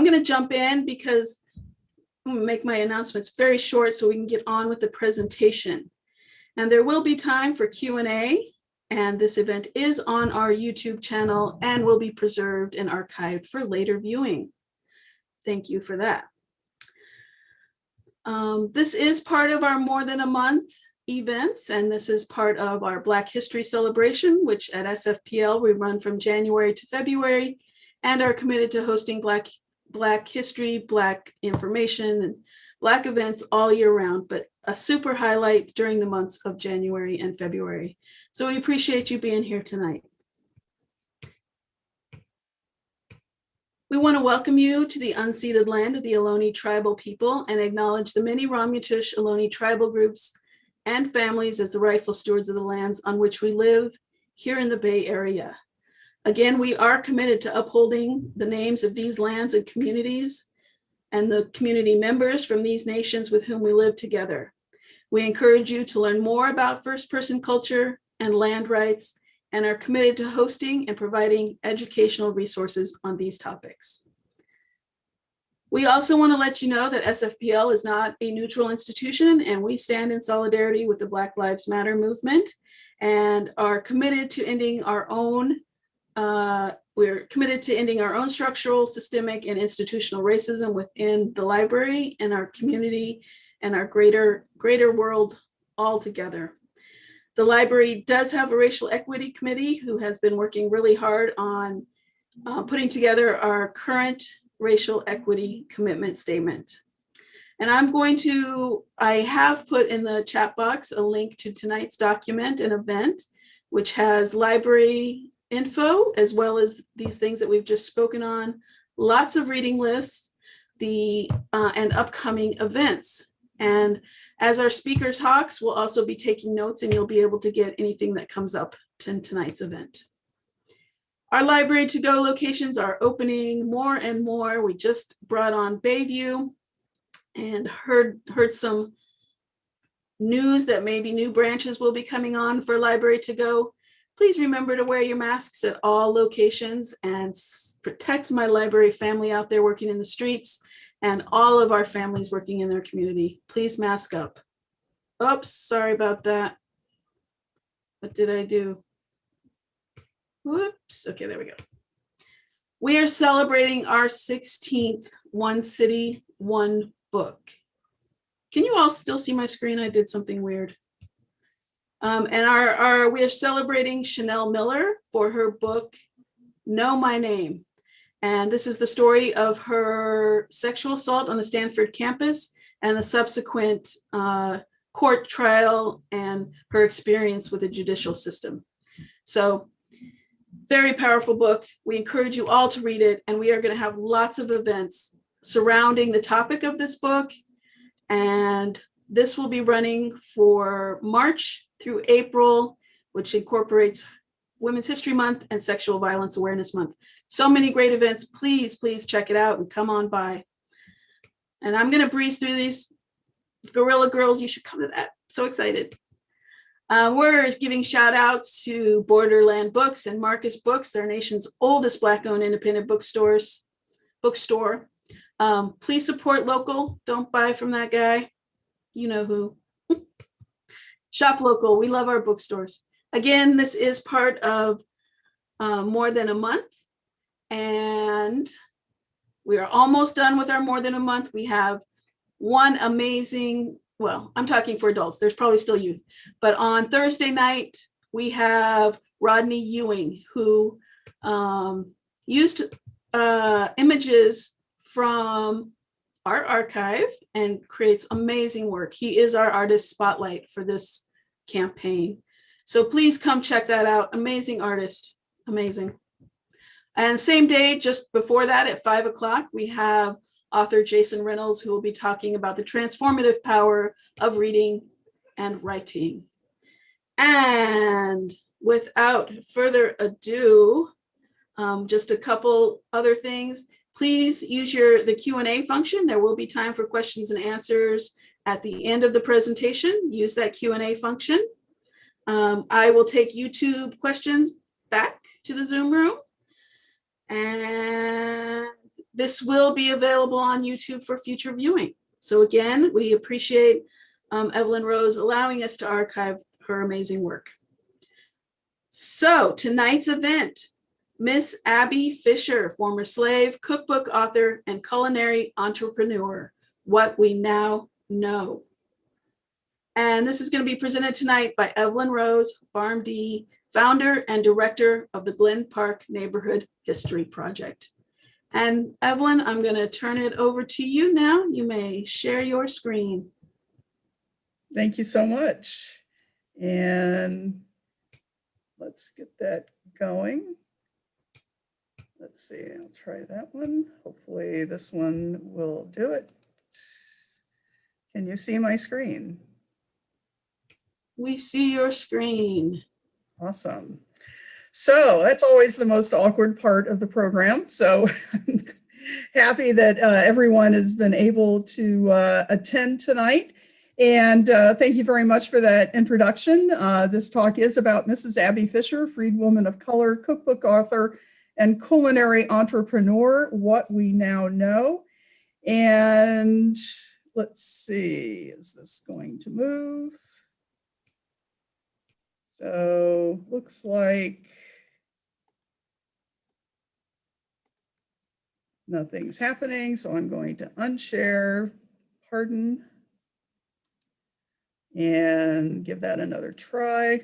going to jump in because I'm going to make my announcements very short so we can get on with the presentation. And there will be time for Q&A, and this event is on our YouTube channel and will be preserved and archived for later viewing. Thank you for that. This is part of our More Than a Month events, and this is part of our Black History Celebration, which at SFPL we run from January to February, and are committed to hosting Black history, Black information, and Black events all year round, but a super highlight during the months of January and February. So we appreciate you being here tonight. We want to welcome you to the unceded land of the Ohlone tribal people and acknowledge the many Ramaytush Ohlone tribal groups and families as the rightful stewards of the lands on which we live here in the Bay Area. Again, we are committed to upholding the names of these lands and communities and the community members from these nations with whom we live together. We encourage you to learn more about first-person culture and land rights and are committed to hosting and providing educational resources on these topics. We also want to let you know that SFPL is not a neutral institution, and we stand in solidarity with the Black Lives Matter movement and are committed to ending our own structural, systemic, and institutional racism within the library and our community and our greater world altogether. The library does have a racial equity committee who has been working really hard on putting together our current racial equity commitment statement. And I have put in the chat box a link to tonight's document and event, which has library info, as well as these things that we've just spoken on, lots of reading lists, and upcoming events. And as our speaker talks, we'll also be taking notes, and you'll be able to get anything that comes up in tonight's event. Our library to go locations are opening more and more. We just brought on Bayview and heard some news that maybe new branches will be coming on for library to go. Please remember to wear your masks at all locations and protect my library family out there working in the streets and all of our families working in their community. Please mask up. Oops, sorry about that. What did I do? Whoops, okay, there we go. We are celebrating our 16th One City, One Book. Can you all still see my screen? I did something weird. And we are celebrating Chanel Miller for her book, Know My Name. And this is the story of her sexual assault on the Stanford campus and the subsequent court trial and her experience with the judicial system. So, very powerful book. We encourage you all to read it, and we are going to have lots of events surrounding the topic of this book. And this will be running for March through April, which incorporates Women's History Month and Sexual Violence Awareness Month. So many great events. Please check it out and come on by. And I'm going to breeze through these. Guerrilla Girls, you should come to that. So excited. We're giving shout outs to Borderland Books and Marcus Books, our nation's oldest Black-owned independent bookstore. Please support local. Don't buy from that guy. You know who. Shop local. We love our bookstores. Again, this is part of More Than a Month, and we are almost done with our More Than a Month. We have one amazing, well, I'm talking for adults. There's probably still youth, but on Thursday night, we have Rodney Ewing, who used images from our archive and creates amazing work. He is our artist spotlight for this campaign. So please come check that out. Amazing artist, amazing. And same day, just before that at 5 o'clock, we have author Jason Reynolds, who will be talking about the transformative power of reading and writing. And without further ado, just a couple other things. Please use the Q&A function. There will be time for questions and answers at the end of the presentation. Use that Q&A function. I will take YouTube questions back to the Zoom room. And this will be available on YouTube for future viewing. So again, we appreciate Evelyn Rose allowing us to archive her amazing work. So tonight's event, Miss Abby Fisher, former slave, cookbook author, and culinary entrepreneur, What We Now Know. And this is going to be presented tonight by Evelyn Rose, PharmD, founder and director of the Glen Park Neighborhood History Project. And Evelyn, I'm going to turn it over to you now. You may share your screen. Thank you so much. And let's get that going. Let's see, I'll try that one. Hopefully this one will do it. Can you see my screen? We see your screen. Awesome. So that's always the most awkward part of the program. So I'm happy that everyone has been able to attend tonight. And thank you very much for that introduction. This talk is about Mrs. Abby Fisher, freedwoman of color, cookbook author, and culinary entrepreneur, What We Now Know. And let's see, is this going to move? So looks like nothing's happening. So I'm going to unshare, pardon, and give that another try.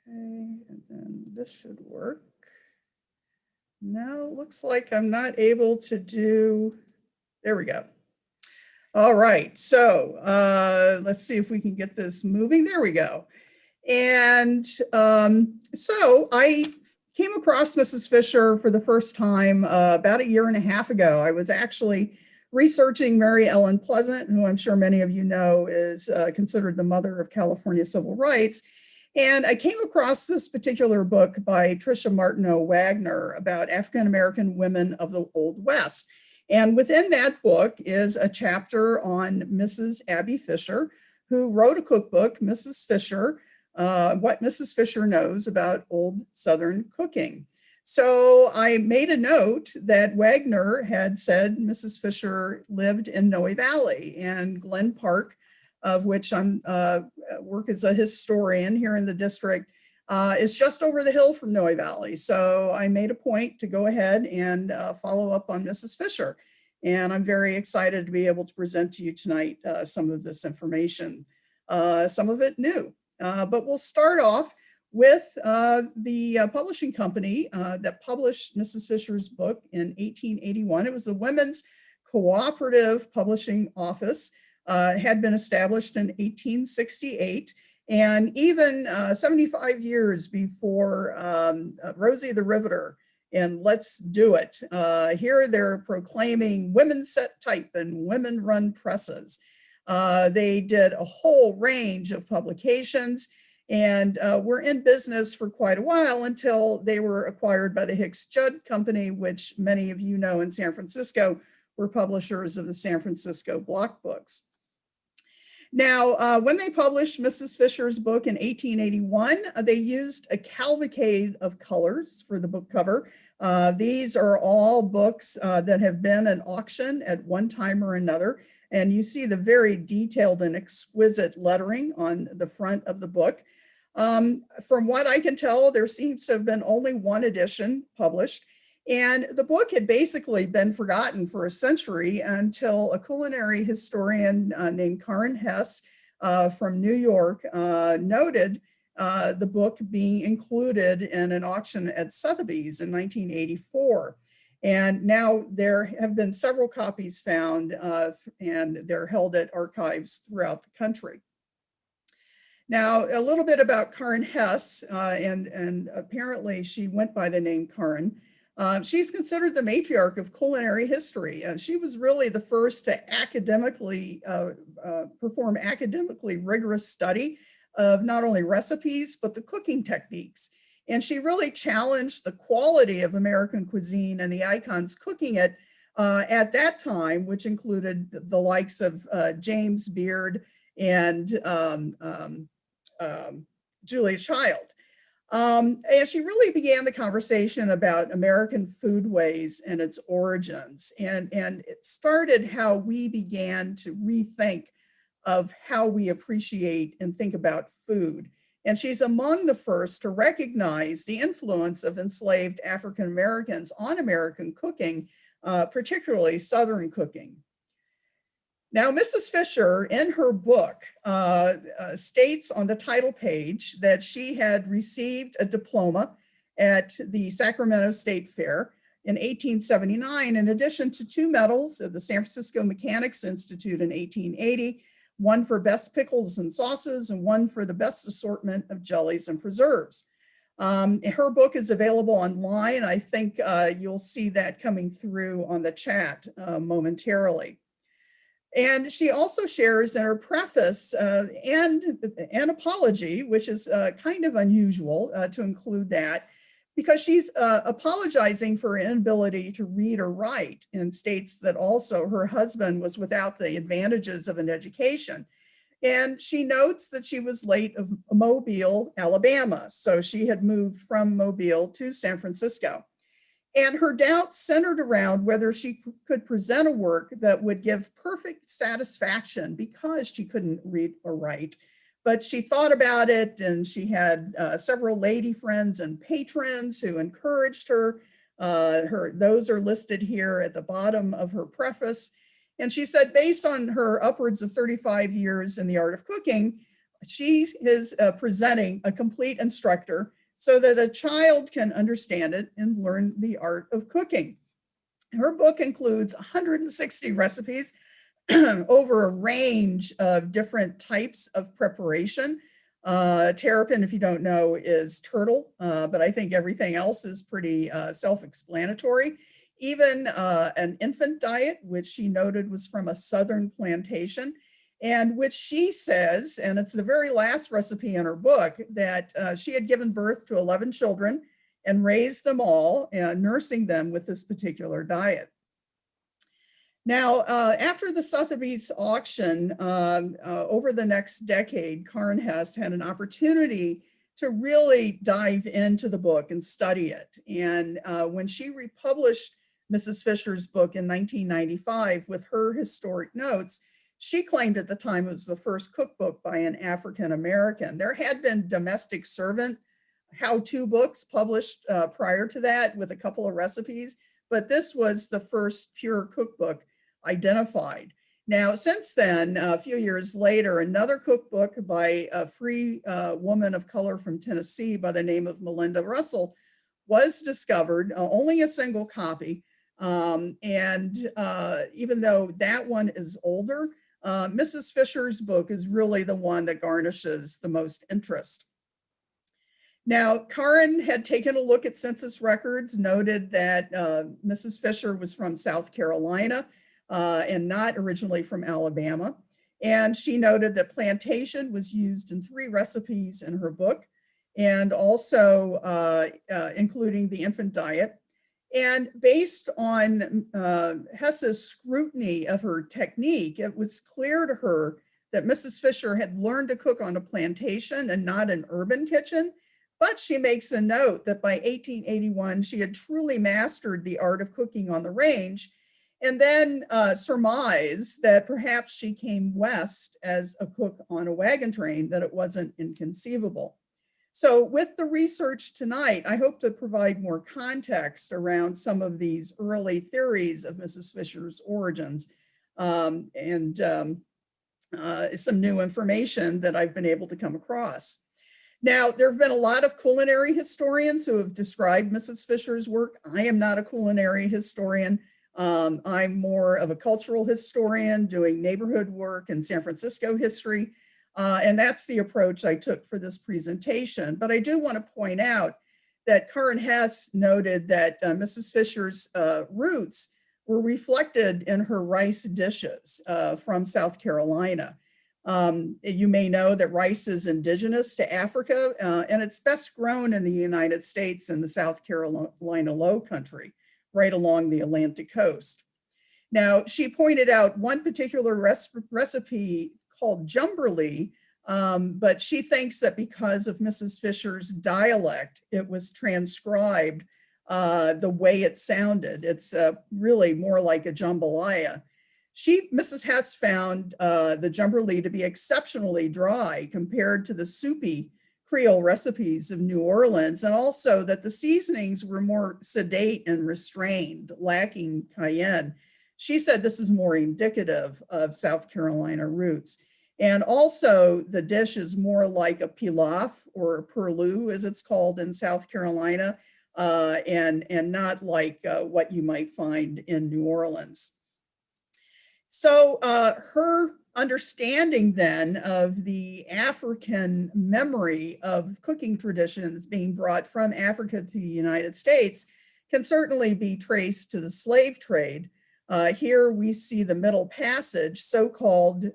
Okay, and then this should work. Now it looks like I'm not able to do, there we go. All right, so let's see if we can get this moving. There we go. And so I came across Mrs. Fisher for the first time about 1.5 years ago. I was actually researching Mary Ellen Pleasant, who I'm sure many of you know is considered the mother of California civil rights. And I came across this particular book by Tricia Martineau Wagner about African-American women of the Old West. And within that book is a chapter on Mrs. Abby Fisher, who wrote a cookbook, Mrs. Fisher, What Mrs. Fisher Knows About Old Southern Cooking. So I made a note that Wagner had said Mrs. Fisher lived in Noe Valley, and Glen Park, of which I'm work as a historian here in the district, is just over the hill from Noe Valley. So I made a point to go ahead and follow up on Mrs. Fisher. And I'm very excited to be able to present to you tonight some of this information, some of it new. But we'll start off with the publishing company that published Mrs. Fisher's book in 1881. It was the Women's Cooperative Publishing Office. Had been established in 1868. And even 75 years before Rosie the Riveter and Let's Do It, here they're proclaiming women set type and women run presses. They did a whole range of publications and were in business for quite a while until they were acquired by the Hicks Judd Company, which many of you know in San Francisco were publishers of the San Francisco Block Books. Now, when they published Mrs. Fisher's book in 1881, they used a cavalcade of colors for the book cover. These are all books that have been at auction at one time or another. And you see the very detailed and exquisite lettering on the front of the book. From what I can tell, there seems to have been only one edition published. And the book had basically been forgotten for a century until a culinary historian named Karen Hess from New York noted the book being included in an auction at Sotheby's in 1984. And now there have been several copies found and they're held at archives throughout the country. Now, a little bit about Karen Hess, and apparently she went by the name Karen. She's considered the matriarch of culinary history. She was really the first to academically perform academically rigorous study of not only recipes, but the cooking techniques. And she really challenged the quality of American cuisine and the icons cooking it at that time, which included the likes of James Beard and Julia Child. And she really began the conversation about American foodways and its origins. And it started how we began to rethink of how we appreciate and think about food. And she's among the first to recognize the influence of enslaved African Americans on American cooking, particularly Southern cooking. Now, Mrs. Fisher, in her book, states on the title page that she had received a diploma at the Sacramento State Fair in 1879, in addition to 2 medals at the San Francisco Mechanics Institute in 1880, one for best pickles and sauces, and one for the best assortment of jellies and preserves. Her book is available online. I think you'll see that coming through on the chat momentarily. And she also shares in her preface and an apology, which is kind of unusual to include that, because she's apologizing for her inability to read or write, and states that also her husband was without the advantages of an education. And she notes that she was late of Mobile, Alabama. So she had moved from Mobile to San Francisco. And her doubts centered around whether she could present a work that would give perfect satisfaction because she couldn't read or write. But she thought about it, and she had several lady friends and patrons who encouraged her. Those are listed here at the bottom of her preface. And she said, based on her upwards of 35 years in the art of cooking, she is presenting a complete instructor so that a child can understand it and learn the art of cooking. Her book includes 160 recipes over a range of different types of preparation. Terrapin, if you don't know, is turtle, but I think everything else is pretty self-explanatory. Even an infant diet, which she noted was from a Southern plantation, and which she says, and it's the very last recipe in her book, that she had given birth to 11 children and raised them all, nursing them with this particular diet. Now, after the Sotheby's auction, over the next decade, Karen Hess had an opportunity to really dive into the book and study it. And when she republished Mrs. Fisher's book in 1995 with her historic notes, she claimed at the time it was the first cookbook by an African American. There had been domestic servant how-to books published prior to that with a couple of recipes, but this was the first pure cookbook identified. Now, since then, a few years later, another cookbook by a free woman of color from Tennessee by the name of Melinda Russell was discovered, only a single copy. And even though that one is older, Mrs. Fisher's book is really the one that garnishes the most interest. Now, Karen had taken a look at census records, noted that Mrs. Fisher was from South Carolina and not originally from Alabama. And she noted that plantation was used in 3 recipes in her book, and also including the infant diet. And based on Hess's scrutiny of her technique, it was clear to her that Mrs. Fisher had learned to cook on a plantation and not an urban kitchen. But she makes a note that by 1881, she had truly mastered the art of cooking on the range, and then surmised that perhaps she came west as a cook on a wagon train, that it wasn't inconceivable. So with the research tonight, I hope to provide more context around some of these early theories of Mrs. Fisher's origins and some new information that I've been able to come across. Now, there have been a lot of culinary historians who have described Mrs. Fisher's work. I am not a culinary historian. I'm more of a cultural historian doing neighborhood work and San Francisco history. And that's the approach I took for this presentation. But I do want to point out that Karen Hess noted that Mrs. Fisher's roots were reflected in her rice dishes from South Carolina. You may know that rice is indigenous to Africa, and it's best grown in the United States and the South Carolina Low Country, right along the Atlantic coast. Now, she pointed out one particular recipe called jumberly But she thinks that because of Mrs. Fisher's dialect, it was transcribed the way it sounded. It's really more like a jambalaya. Mrs. Hess found the jumperlee to be exceptionally dry compared to the soupy Creole recipes of New Orleans, and also that the seasonings were more sedate and restrained, lacking cayenne. She said this is more indicative of South Carolina roots. And also the dish is more like a pilaf or a purloo, as it's called in South Carolina, and not like what you might find in New Orleans. So her understanding then of the African memory of cooking traditions being brought from Africa to the United States can certainly be traced to the slave trade. Here we see the Middle Passage, so-called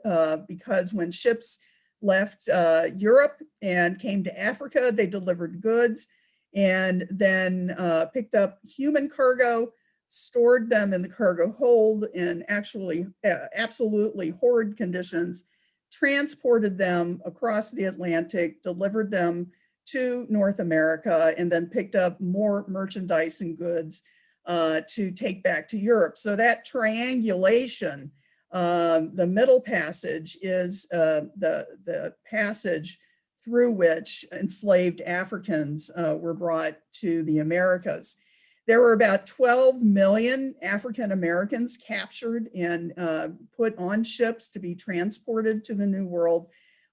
because when ships left Europe and came to Africa, they delivered goods and then picked up human cargo, stored them in the cargo hold in actually absolutely horrid conditions, transported them across the Atlantic, delivered them to North America, and then picked up more merchandise and goods to take back to Europe. So that triangulation, the Middle Passage is the passage through which enslaved Africans were brought to the Americas. There were about 12 million African Americans captured and put on ships to be transported to the New World,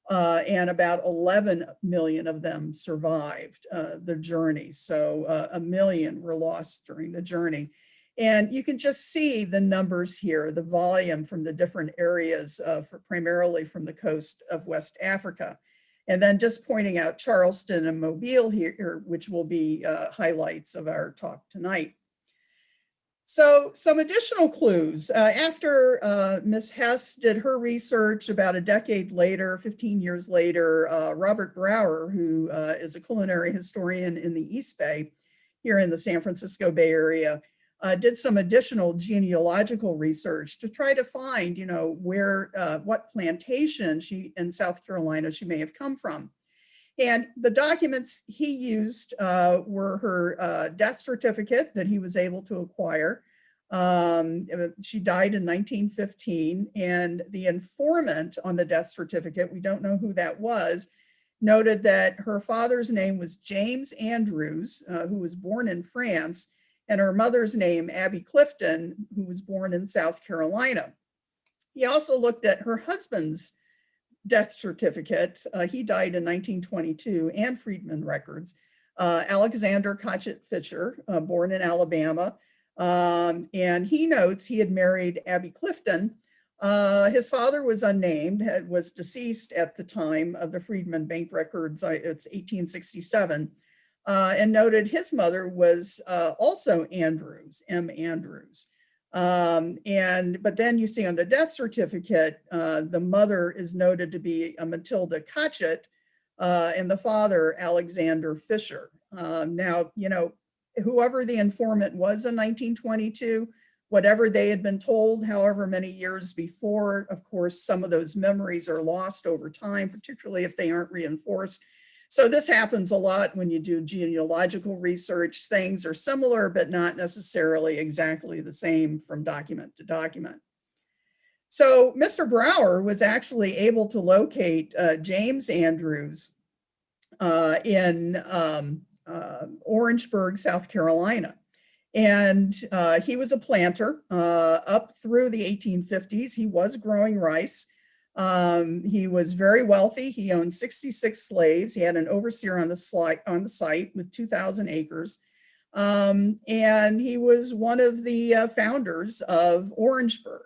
and about 11 million of them survived the journey. So 1 million were lost during the journey. And you can just see the numbers here, the volume from the different areas, primarily from the coast of West Africa. And then just pointing out Charleston and Mobile here, which will be highlights of our talk tonight. So some additional clues. After Ms. Hess did her research, about a decade later, 15 years later, Robert Brower, who is a culinary historian in the East Bay, here in the San Francisco Bay Area, did some additional genealogical research to try to find, where, what plantation in South Carolina she may have come from. And the documents he used were her death certificate that he was able to acquire. She died in 1915, and the informant on the death certificate, we don't know who that was, noted that her father's name was James Andrews, who was born in France, and her mother's name, Abby Clifton, who was born in South Carolina. He also looked at her husband's death certificate. He died in 1922, and Freedmen records. Alexander Koch Fisher, born in Alabama. And he notes he had married Abby Clifton. His father was unnamed, was deceased at the time of the Freedmen Bank records. It's 1867. And noted his mother was also Andrews, M. Andrews. But then you see on the death certificate, the mother is noted to be Matilda Cotchett, and the father, Alexander Fisher. Now, whoever the informant was in 1922, whatever they had been told, however many years before, of course, some of those memories are lost over time, particularly if they aren't reinforced. So this happens a lot when you do genealogical research. Things are similar, but not necessarily exactly the same from document to document. So Mr. Brower was actually able to locate James Andrews in Orangeburg, South Carolina. And he was a planter up through the 1850s. He was growing rice. He was very wealthy. He owned 66 slaves. He had an overseer on the site with 2,000 acres. And he was one of the founders of Orangeburg.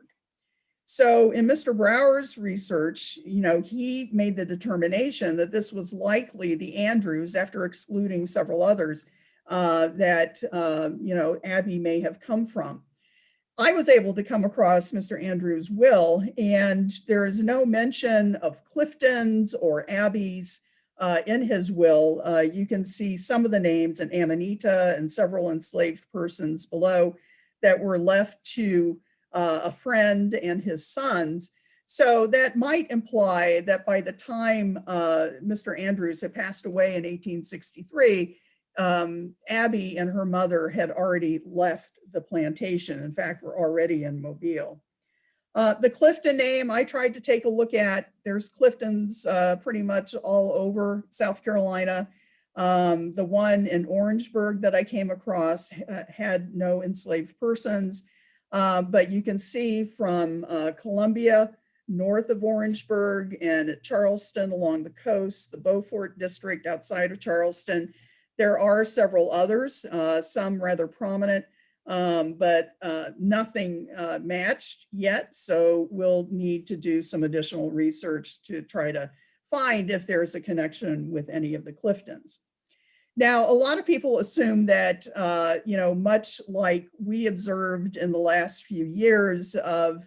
So in Mr. Brower's research, he made the determination that this was likely the Andrews, after excluding several others, that Abby may have come from. I was able to come across Mr. Andrews' will, and there is no mention of Clifton's or Abby's in his will. You can see some of the names, and Amanita and several enslaved persons below, that were left to a friend and his sons. So that might imply that by the time Mr. Andrews had passed away in 1863, Abby and her mother had already left the plantation. In fact, were already in Mobile. The Clifton name I tried to take a look at. There's Cliftons pretty much all over South Carolina. The one in Orangeburg that I came across had no enslaved persons, but you can see from Columbia, north of Orangeburg, and at Charleston along the coast, the Beaufort district outside of Charleston. There are several others, some rather prominent, but nothing matched yet. So we'll need to do some additional research to try to find if there's a connection with any of the Cliftons. Now, a lot of people assume that, much like we observed in the last few years of,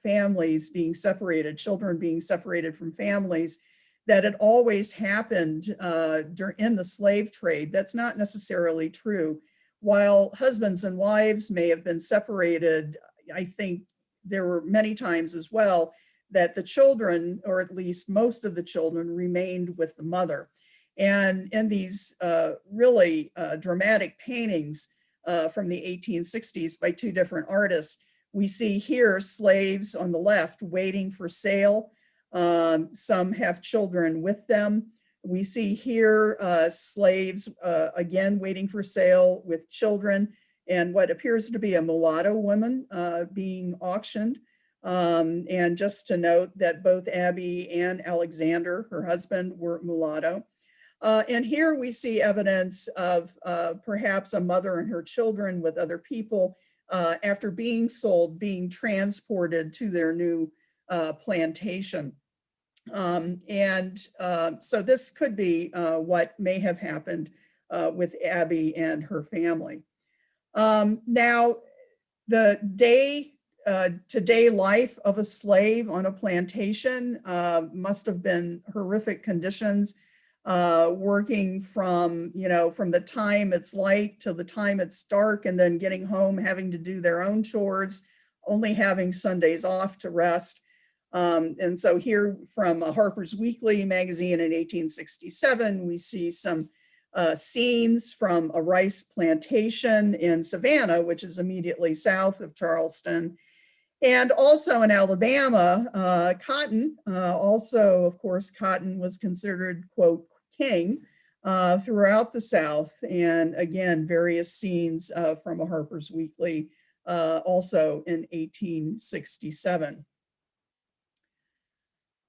families being separated, children being separated from families, that it always happened in the slave trade. That's not necessarily true. While husbands and wives may have been separated, I think there were many times as well that the children, or at least most of the children, remained with the mother. And in these really dramatic paintings from the 1860s by two different artists, we see here slaves on the left waiting for sale. Some have children with them. We see here slaves, again, waiting for sale with children, and what appears to be a mulatto woman being auctioned. And just to note that both Abby and Alexander, her husband, were mulatto. And here we see evidence of perhaps a mother and her children with other people after being sold, being transported to their new plantation. So this could be what may have happened with Abby and her family. Now, the day-to-day life of a slave on a plantation must have been horrific conditions, working from the time it's light till the time it's dark, and then getting home, having to do their own chores, only having Sundays off to rest. And so here from Harper's Weekly magazine in 1867, we see some scenes from a rice plantation in Savannah, which is immediately south of Charleston. And also in Alabama, cotton, also, of course, cotton was considered, quote, king throughout the South. And again, various scenes from a Harper's Weekly also in 1867.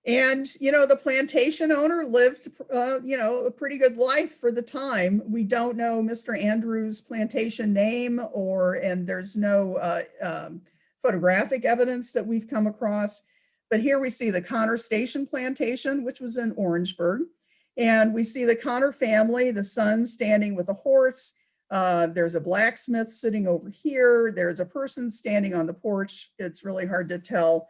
And, the plantation owner lived, a pretty good life for the time. We don't know Mr. Andrews' plantation name, and there's no photographic evidence that we've come across. But here we see the Connor Station plantation, which was in Orangeburg. And we see the Connor family, the son standing with a horse. There's a blacksmith sitting over here. There's a person standing on the porch. It's really hard to tell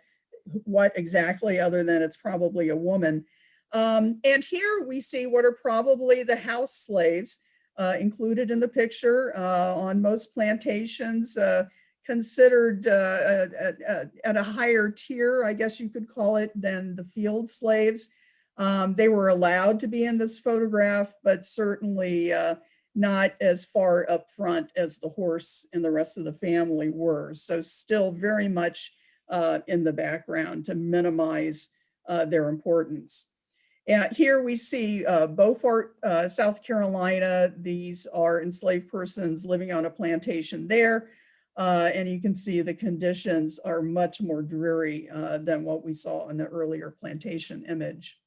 what exactly, other than it's probably a woman. And here we see what are probably the house slaves included in the picture. On most plantations, considered at a higher tier, I guess you could call it, than the field slaves. They were allowed to be in this photograph, but certainly not as far up front as the horse and the rest of the family were. So still very much in the background to minimize their importance. And here we see Beaufort, South Carolina. These are enslaved persons living on a plantation there. And you can see the conditions are much more dreary than what we saw in the earlier plantation image.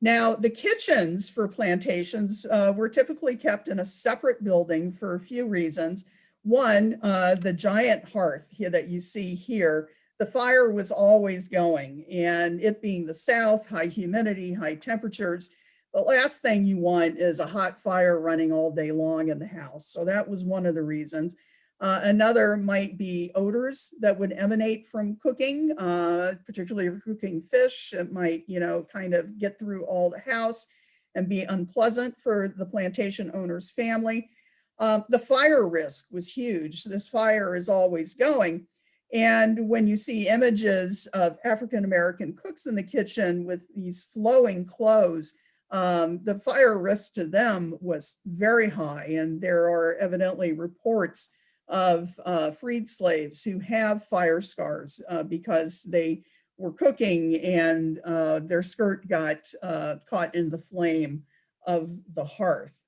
Now, the kitchens for plantations were typically kept in a separate building for a few reasons. One, the giant hearth here that you see here, the fire was always going, and it being the South, high humidity, high temperatures, the last thing you want is a hot fire running all day long in the house. So that was one of the reasons. Another might be odors that would emanate from cooking, particularly if cooking fish. It might, kind of get through all the house and be unpleasant for the plantation owner's family. The fire risk was huge. This fire is always going. And when you see images of African-American cooks in the kitchen with these flowing clothes, the fire risk to them was very high. And there are evidently reports of freed slaves who have fire scars because they were cooking and their skirt got caught in the flame of the hearth.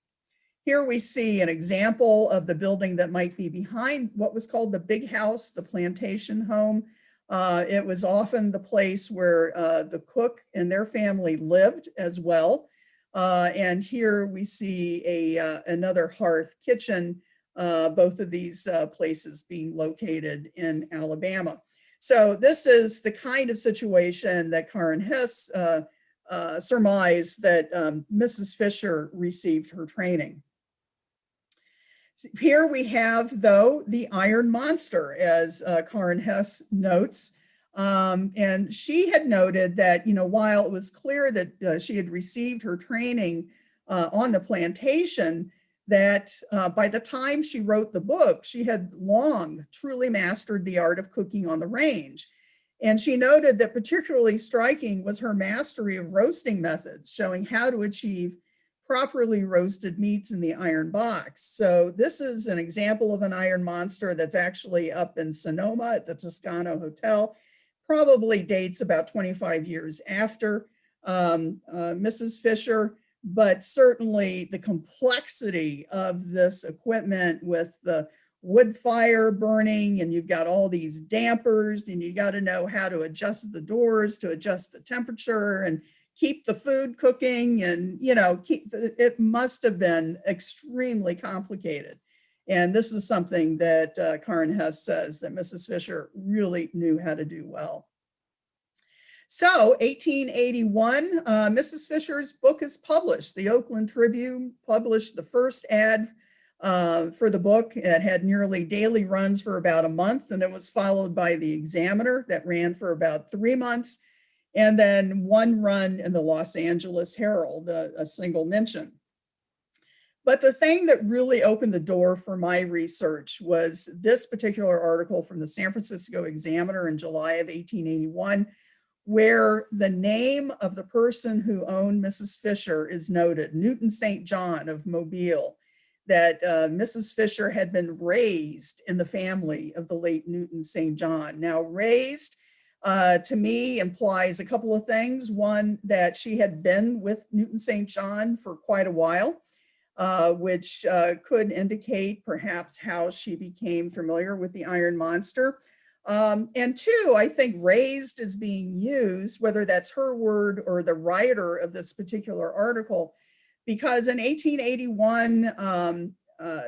Here we see an example of the building that might be behind what was called the big house, the plantation home. It was often the place where the cook and their family lived as well. And here we see another hearth kitchen, both of these places being located in Alabama. So this is the kind of situation that Karen Hess surmised that Mrs. Fisher received her training. Here we have, though, the iron monster, as Karen Hess notes. And she had noted that, while it was clear that she had received her training on the plantation, that by the time she wrote the book, she had long truly mastered the art of cooking on the range. And she noted that particularly striking was her mastery of roasting methods, showing how to achieve properly roasted meats in the iron box. So this is an example of an iron monster that's actually up in Sonoma at the Toscano Hotel. Probably dates about 25 years after Mrs. Fisher, but certainly the complexity of this equipment with the wood fire burning, and you've got all these dampers, and you got to know how to adjust the doors to adjust the temperature and keep the food cooking, and it must have been extremely complicated. And this is something that Karen Hess says that Mrs. Fisher really knew how to do well. So 1881, Mrs. Fisher's book is published. The Oakland Tribune published the first ad for the book. It had nearly daily runs for about a month, and it was followed by the Examiner that ran for about 3 months, and then one run in the Los Angeles Herald, a single mention. But the thing that really opened the door for my research was this particular article from the San Francisco Examiner in July of 1881, where the name of the person who owned Mrs. Fisher is noted, Newton St. John of Mobile, that Mrs. Fisher had been raised in the family of the late Newton St. John. Now, raised to me implies a couple of things. One, that she had been with Newton St. John for quite a while, which could indicate perhaps how she became familiar with the iron monster. And two, I think raised is being used, whether that's her word or the writer of this particular article, because in 1881,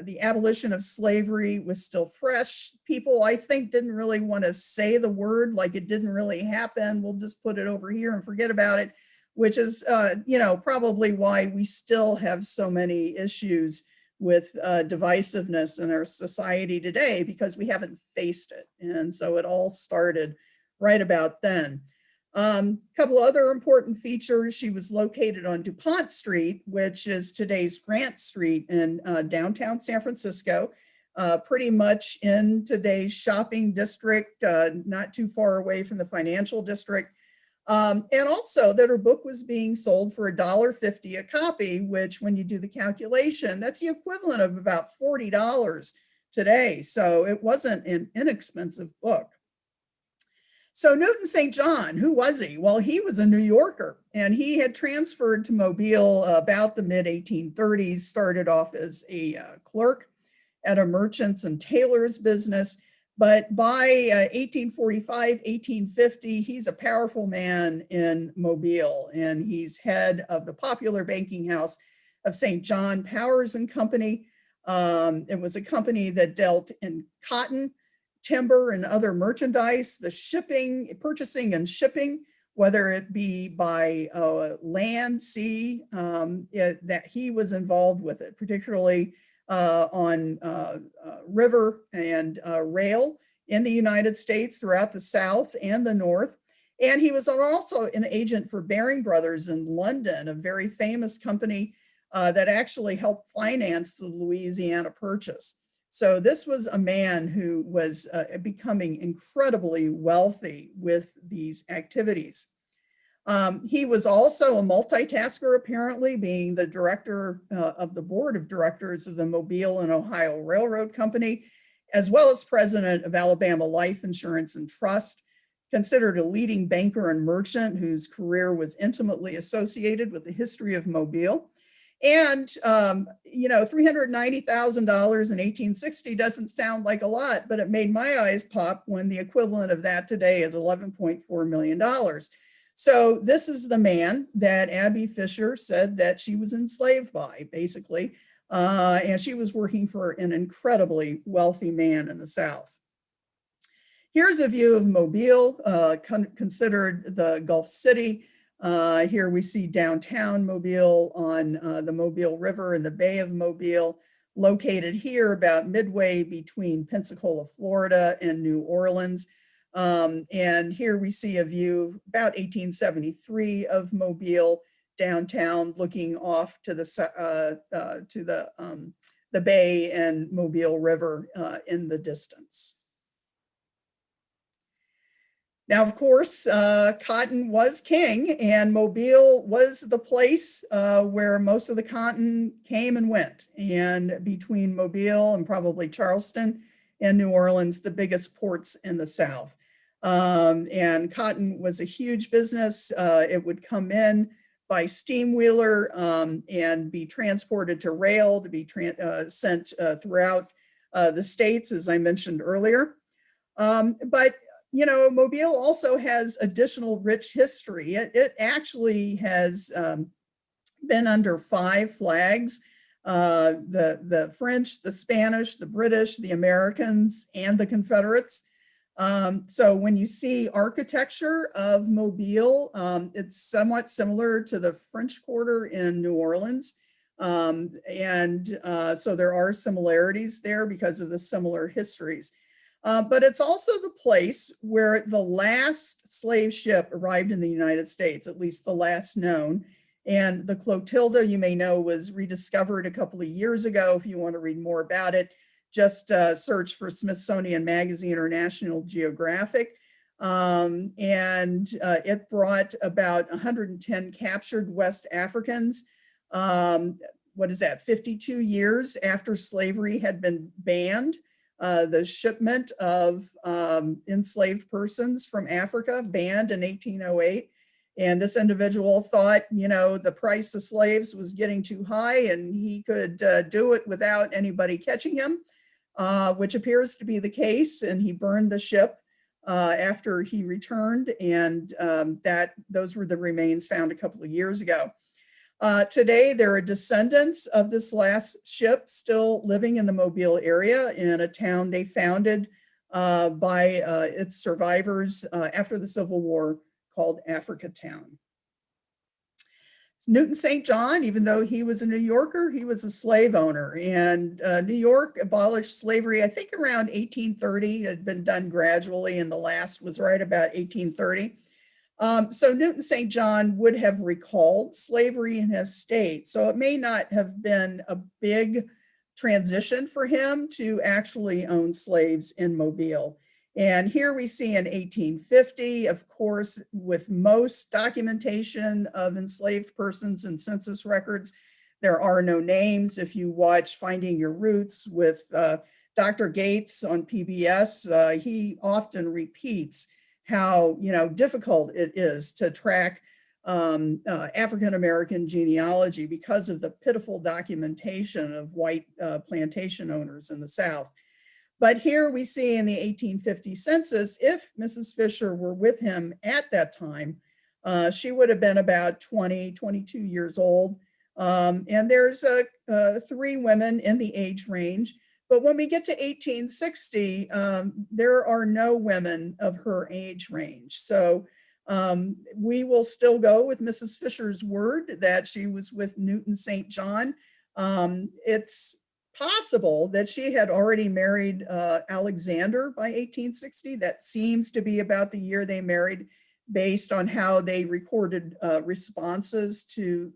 the abolition of slavery was still fresh. People, I think, didn't really want to say the word, like it didn't really happen. We'll just put it over here and forget about it, which is, probably why we still have so many issues with divisiveness in our society today, because we haven't faced it. And so it all started right about then. A couple other important features: she was located on DuPont Street, which is today's Grant Street in downtown San Francisco, pretty much in today's shopping district, not too far away from the financial district. And also that her book was being sold for $1.50 a copy, which when you do the calculation, that's the equivalent of about $40 today. So it wasn't an inexpensive book. So Newton St. John, who was he? Well, he was a New Yorker, and he had transferred to Mobile about the mid-1830s, started off as a clerk at a merchants and tailors business. But by 1845, 1850, he's a powerful man in Mobile, and he's head of the popular banking house of St. John Powers and Company. It was a company that dealt in cotton, timber, and other merchandise. The shipping, purchasing and shipping, whether it be by land, sea, that he was involved with it, particularly on river and rail in the United States, throughout the South and the North. And he was also an agent for Baring Brothers in London, a very famous company that actually helped finance the Louisiana Purchase. So this was a man who was becoming incredibly wealthy with these activities. He was also a multitasker, apparently, being the director of the board of directors of the Mobile and Ohio Railroad Company, as well as president of Alabama Life Insurance and Trust, considered a leading banker and merchant whose career was intimately associated with the history of Mobile. And, $390,000 in 1860 doesn't sound like a lot, but it made my eyes pop when the equivalent of that today is $11.4 million. So this is the man that Abby Fisher said that she was enslaved by, basically, and she was working for an incredibly wealthy man in the South. Here's a view of Mobile, considered the Gulf City. Here we see downtown Mobile on the Mobile River in the Bay of Mobile, located here about midway between Pensacola, Florida, and New Orleans. And here we see a view about 1873 of Mobile downtown, looking off to the bay and Mobile River in the distance. Now, of course, cotton was king, and Mobile was the place where most of the cotton came and went. And between Mobile and probably Charleston and New Orleans, the biggest ports in the South. And cotton was a huge business. It would come in by steam wheeler and be transported to rail to be sent throughout the states, as I mentioned earlier. But Mobile also has additional rich history. It actually has been under 5 flags: the French, the Spanish, the British, the Americans, and the Confederates. So when you see architecture of Mobile, it's somewhat similar to the French Quarter in New Orleans. So there are similarities there because of the similar histories. But it's also the place where the last slave ship arrived in the United States, at least the last known. And the Clotilda, you may know, was rediscovered a couple of years ago. If you want to read more about it, just search for Smithsonian Magazine or National Geographic. It brought about 110 captured West Africans. 52 years after slavery had been banned. The shipment of enslaved persons from Africa banned in 1808. And this individual thought, the price of slaves was getting too high and he could do it without anybody catching him, which appears to be the case. And he burned the ship after he returned. And those were the remains found a couple of years ago. Today, there are descendants of this last ship still living in the Mobile area in a town they founded by its survivors after the Civil War called Africatown. Newton St. John, even though he was a New Yorker, he was a slave owner. And New York abolished slavery, I think around 1830. It had been done gradually, and the last was right about 1830. So Newton St. John would have recalled slavery in his state. So it may not have been a big transition for him to actually own slaves in Mobile. And here we see in 1850, of course, with most documentation of enslaved persons in census records, there are no names. If you watch Finding Your Roots with Dr. Gates on PBS, he often repeats how difficult it is to track African-American genealogy because of the pitiful documentation of white plantation owners in the South. But here we see in the 1850 census, if Mrs. Fisher were with him at that time, she would have been about 20, 22 years old. And there's 3 women in the age range. But when we get to 1860, there are no women of her age range. So we will still go with Mrs. Fisher's word that she was with Newton St. John. It's possible that she had already married Alexander by 1860. That seems to be about the year they married, based on how they recorded responses to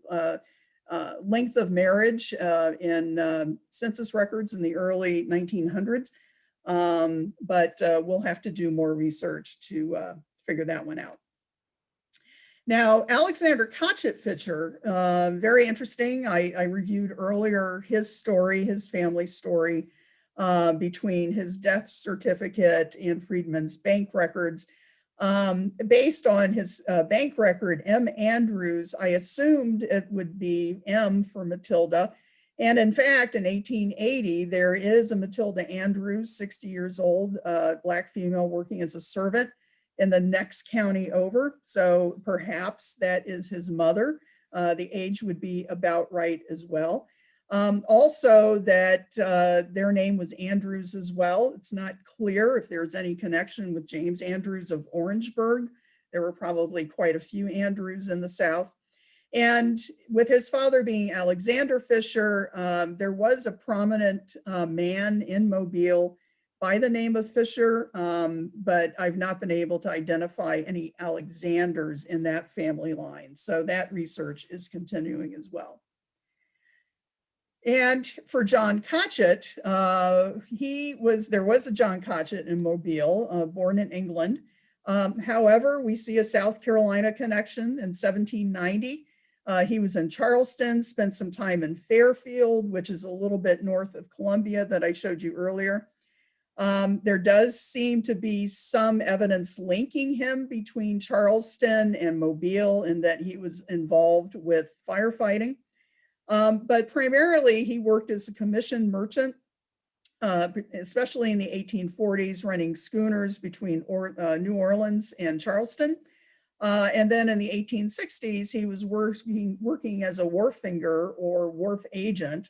length of marriage in census records in the early 1900s. But we'll have to do more research to figure that one out. Now, Alexander Koch Fisher, very interesting. I reviewed earlier his story, his family story, between his death certificate and Friedman's bank records. Based on his bank record, M. Andrews, I assumed it would be M for Matilda. And in fact, in 1880, there is a Matilda Andrews, 60 years old, Black female working as a servant in the next county over. So perhaps that is his mother. The age would be about right as well. Also that their name was Andrews as well. It's not clear if there's any connection with James Andrews of Orangeburg. There were probably quite a few Andrews in the South. And with his father being Alexander Fisher, there was a prominent man in Mobile by the name of Fisher, but I've not been able to identify any Alexanders in that family line. So that research is continuing as well. And for John Koch, there was a John Koch in Mobile, born in England. However, we see a South Carolina connection in 1790. He was in Charleston, spent some time in Fairfield, which is a little bit north of Columbia that I showed you earlier. There does seem to be some evidence linking him between Charleston and Mobile in that he was involved with firefighting. But primarily he worked as a commissioned merchant, especially in the 1840s, running schooners between New Orleans and Charleston. And then in the 1860s, he was working as a wharfinger or wharf agent.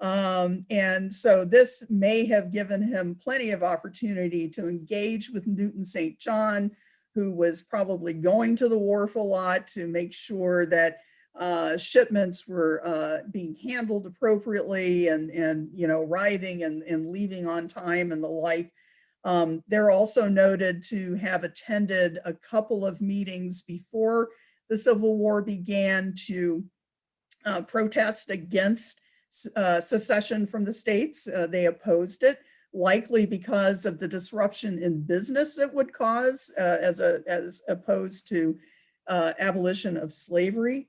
And so this may have given him plenty of opportunity to engage with Newton St. John, who was probably going to the wharf a lot to make sure that shipments were being handled appropriately and arriving and leaving on time and the like. They're also noted to have attended a couple of meetings before the Civil War began to protest against secession from the states. They opposed it, likely because of the disruption in business it would cause, as opposed to abolition of slavery.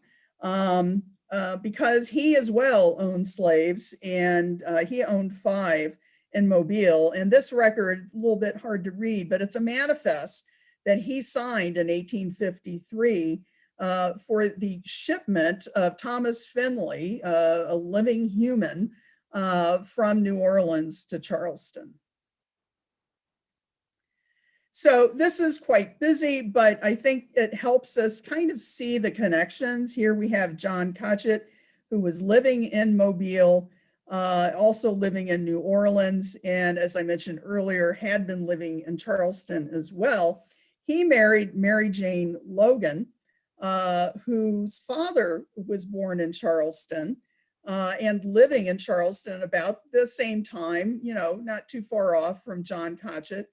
Because he as well owned slaves, and he owned 5 in Mobile. And this record, a little bit hard to read, but it's a manifest that he signed in 1853 for the shipment of Thomas Finley, a living human, from New Orleans to Charleston. So this is quite busy, but I think it helps us kind of see the connections. Here we have John Koch, who was living in Mobile, also living in New Orleans, and as I mentioned earlier, had been living in Charleston as well. He married Mary Jane Logan, whose father was born in Charleston and living in Charleston about the same time, not too far off from John Koch.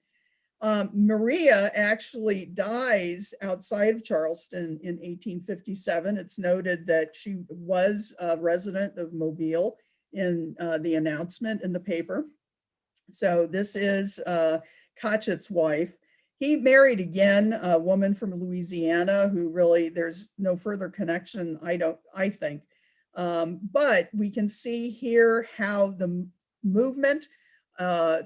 Maria actually dies outside of Charleston in 1857. It's noted that she was a resident of Mobile in the announcement in the paper. So this is Koch's wife. He married again a woman from Louisiana who really, there's no further connection, I think. But we can see here how the movement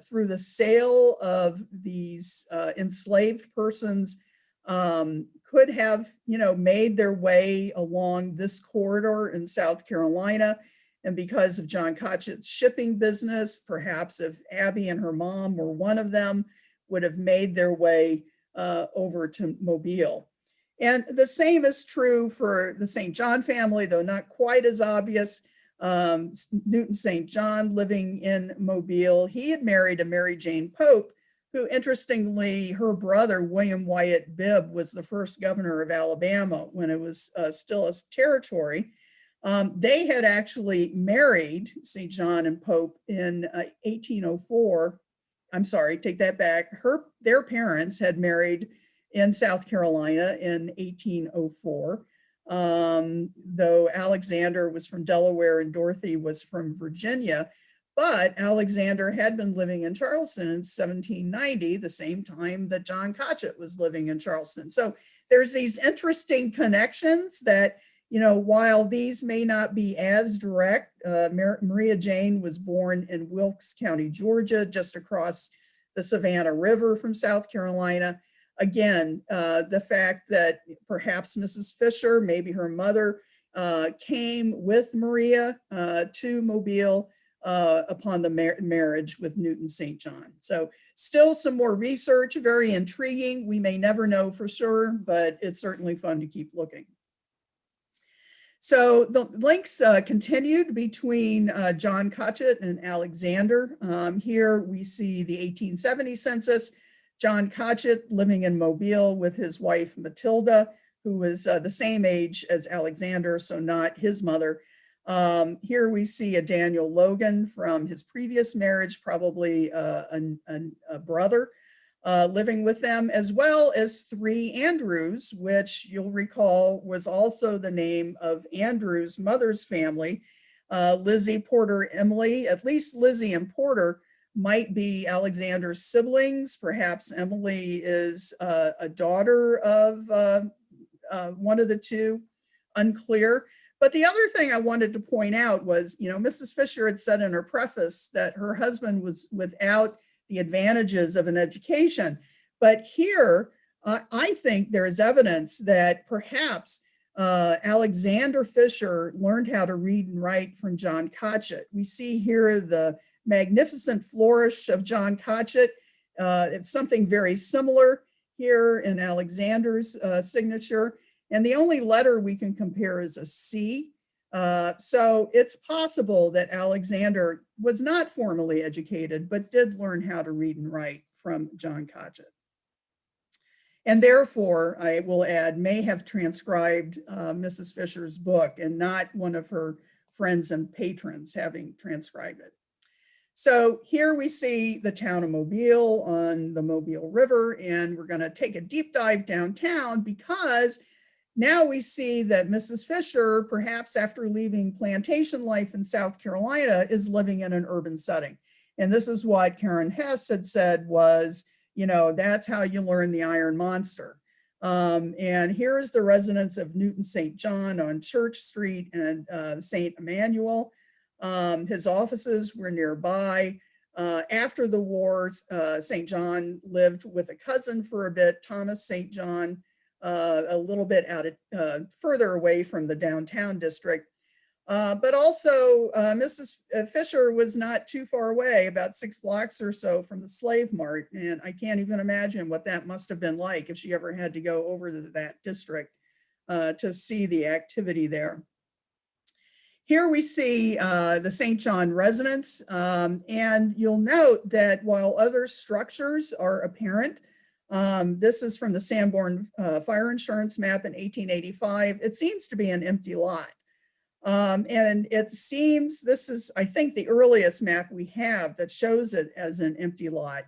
through the sale of these enslaved persons could have, made their way along this corridor in South Carolina. And because of John Koch's shipping business, perhaps if Abby and her mom were one of them, would have made their way over to Mobile. And the same is true for the St. John family, though not quite as obvious. Newton St. John living in Mobile, he had married a Mary Jane Pope, who interestingly, her brother, William Wyatt Bibb, was the first governor of Alabama when it was still a territory. They had actually married St. John and Pope in 1804. I'm sorry, take that back. Their parents had married in South Carolina in 1804. though Alexander was from Delaware and Dorothy was from Virginia. But Alexander had been living in Charleston in 1790, the same time that John Coch was living in Charleston. So there's these interesting connections that, you know, while these may not be as direct, Maria Jane was born in Wilkes County, Georgia, just across the Savannah River from South Carolina. Again, the fact that perhaps Mrs. Fisher, maybe her mother, came with Maria to Mobile upon the marriage with Newton St. John. So still some more research, very intriguing. We may never know for sure, but it's certainly fun to keep looking. So the links continued between John Coch and Alexander. Here we see the 1870 census, John Coch living in Mobile with his wife Matilda, who was the same age as Alexander, so not his mother. Here we see a Daniel Logan from his previous marriage, probably a brother living with them, as well as 3 Andrews, which you'll recall was also the name of Andrew's mother's family, Lizzie, Porter, Emily. At least Lizzie and Porter might be Alexander's siblings. Perhaps Emily is a daughter of one of the two, unclear. But the other thing I wanted to point out was, you know, Mrs. Fisher had said in her preface that her husband was without the advantages of an education. But here, I think there is evidence that perhaps Alexander Fisher learned how to read and write from John Coch. We see here the magnificent flourish of John Coch. It's something very similar here in Alexander's signature. And the only letter we can compare is a C. So it's possible that Alexander was not formally educated, but did learn how to read and write from John Coch. And therefore, I will add, may have transcribed Mrs. Fisher's book and not one of her friends and patrons having transcribed it. So here we see the town of Mobile on the Mobile River, and we're going to take a deep dive downtown because now we see that Mrs. Fisher, perhaps after leaving plantation life in South Carolina, is living in an urban setting. And this is what Karen Hess had said was, you know, that's how you learn the Iron Monster. And here is the residence of Newton St. John on Church Street and St. Emmanuel. His offices were nearby. After the war, St. John lived with a cousin for a bit, Thomas St. John, a little bit out further away from the downtown district. But also Mrs. Fisher was not too far away, about 6 blocks or so from the slave mart. And I can't even imagine what that must have been like if she ever had to go over to that district to see the activity there. Here we see the St. John residence, and you'll note that while other structures are apparent, this is from the Sanborn Fire Insurance map in 1885. It seems to be an empty lot. And it seems, this is, I think, the earliest map we have that shows it as an empty lot.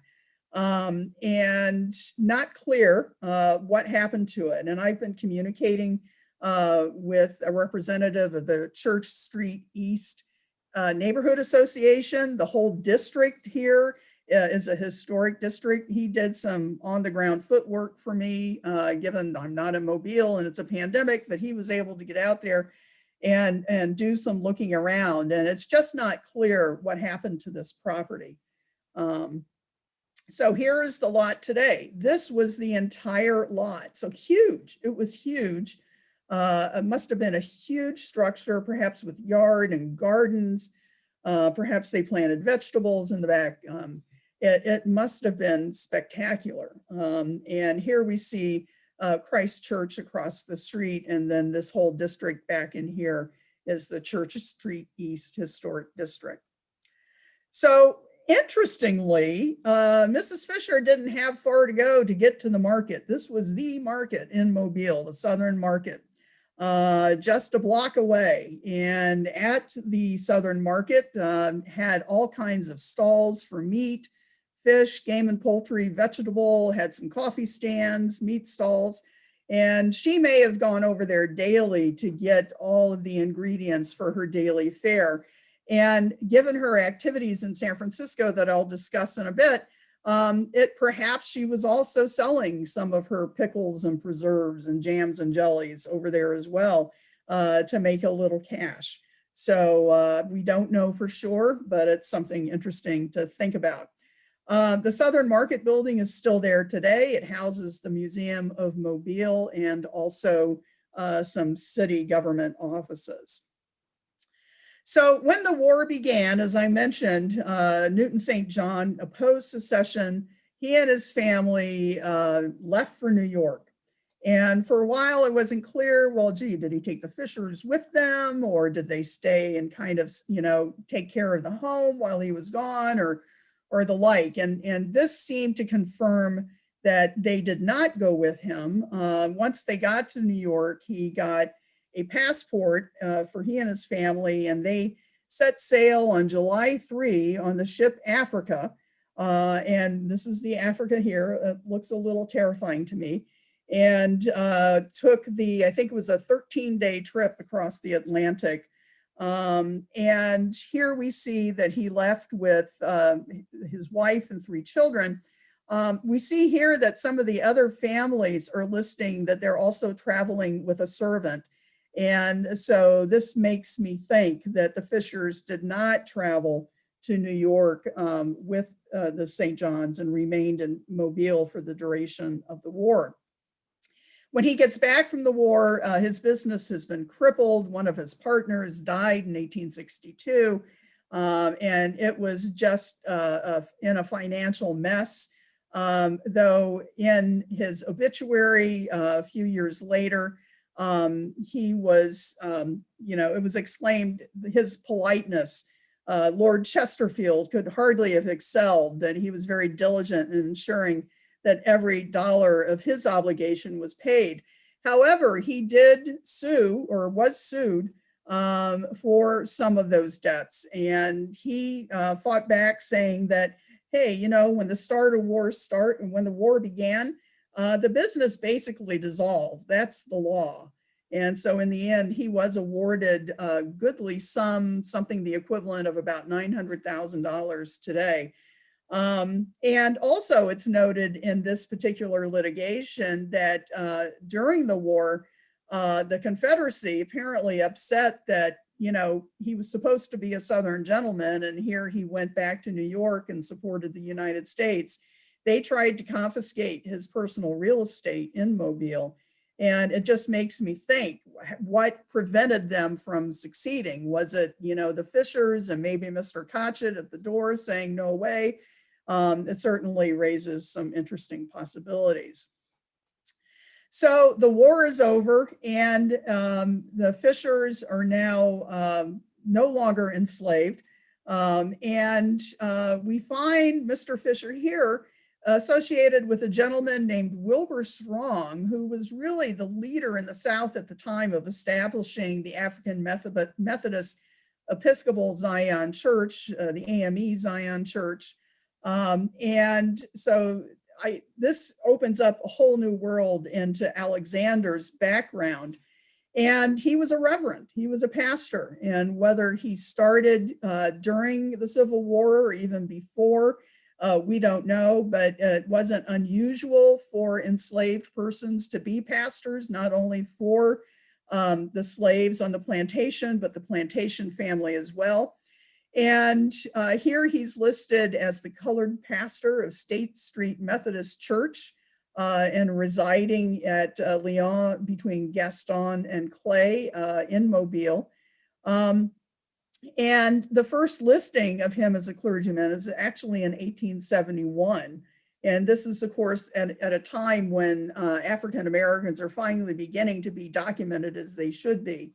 And not clear what happened to it. And I've been communicating with a representative of the Church Street East Neighborhood Association. The whole district here is a historic district. He did some on-the-ground footwork for me, given I'm not in Mobile and it's a pandemic, but he was able to get out there and do some looking around. And it's just not clear what happened to this property. So here's the lot today. This was the entire lot. So huge, it was huge. It must have been a huge structure, perhaps with yard and gardens. Perhaps they planted vegetables in the back. It must have been spectacular. And here we see Christ Church across the street, and then this whole district back in here is the Church Street East Historic District. So interestingly, Mrs. Fisher didn't have far to go to get to the market. This was the market in Mobile, the Southern Market, just a block away. And at the Southern Market had all kinds of stalls for meat, fish, game and poultry, vegetable, had some coffee stands, meat stalls. And she may have gone over there daily to get all of the ingredients for her daily fare. And given her activities in San Francisco that I'll discuss in a bit, perhaps she was also selling some of her pickles and preserves and jams and jellies over there as well to make a little cash. So we don't know for sure, but it's something interesting to think about. The Southern Market building is still there today. It houses the Museum of Mobile and also some city government offices. So when the war began, as I mentioned, Newton St. John opposed secession. He and his family left for New York. And for a while, it wasn't clear, well, gee, did he take the Fishers with them, or did they stay and kind of, take care of the home while he was gone, or the like? And this seemed to confirm that they did not go with him. Once they got to New York, he got a passport for he and his family, and they set sail on July 3 on the ship Africa. And this is the Africa here. It looks a little terrifying to me. And took I think it was a 13-day trip across the Atlantic. And here we see that he left with his wife and 3 children. We see here that some of the other families are listing that they're also traveling with a servant. And so this makes me think that the Fishers did not travel to New York with the St. John's and remained in Mobile for the duration of the war. When he gets back from the war, his business has been crippled. One of his partners died in 1862, and it was just in a financial mess. Though in his obituary a few years later, he was, it was exclaimed, his politeness. Lord Chesterfield could hardly have excelled, that he was very diligent in ensuring that every dollar of his obligation was paid. However, he did sue, or was sued, for some of those debts. And he fought back saying that, hey, when when the war began, the business basically dissolved. That's the law. And so in the end, he was awarded a goodly sum, something the equivalent of about $900,000 today. And also it's noted in this particular litigation that during the war, the Confederacy apparently upset that, he was supposed to be a Southern gentleman, and here he went back to New York and supported the United States. They tried to confiscate his personal real estate in Mobile. And it just makes me think, what prevented them from succeeding? Was it, the Fishers and maybe Mr. Koch at the door saying no way? It certainly raises some interesting possibilities. So the war is over, and the Fishers are now no longer enslaved. And we find Mr. Fisher here associated with a gentleman named Wilbur Strong, who was really the leader in the South at the time of establishing the African Methodist Episcopal Zion Church, the AME Zion Church. And so this opens up a whole new world into Alexander's background. And he was a reverend, he was a pastor. And whether he started during the Civil War or even before, we don't know, but it wasn't unusual for enslaved persons to be pastors, not only for the slaves on the plantation, but the plantation family as well. And here he's listed as the colored pastor of State Street Methodist Church and residing at Lyon between Gaston and Clay in Mobile. And the first listing of him as a clergyman is actually in 1871. And this is, of course, at a time when African Americans are finally beginning to be documented as they should be.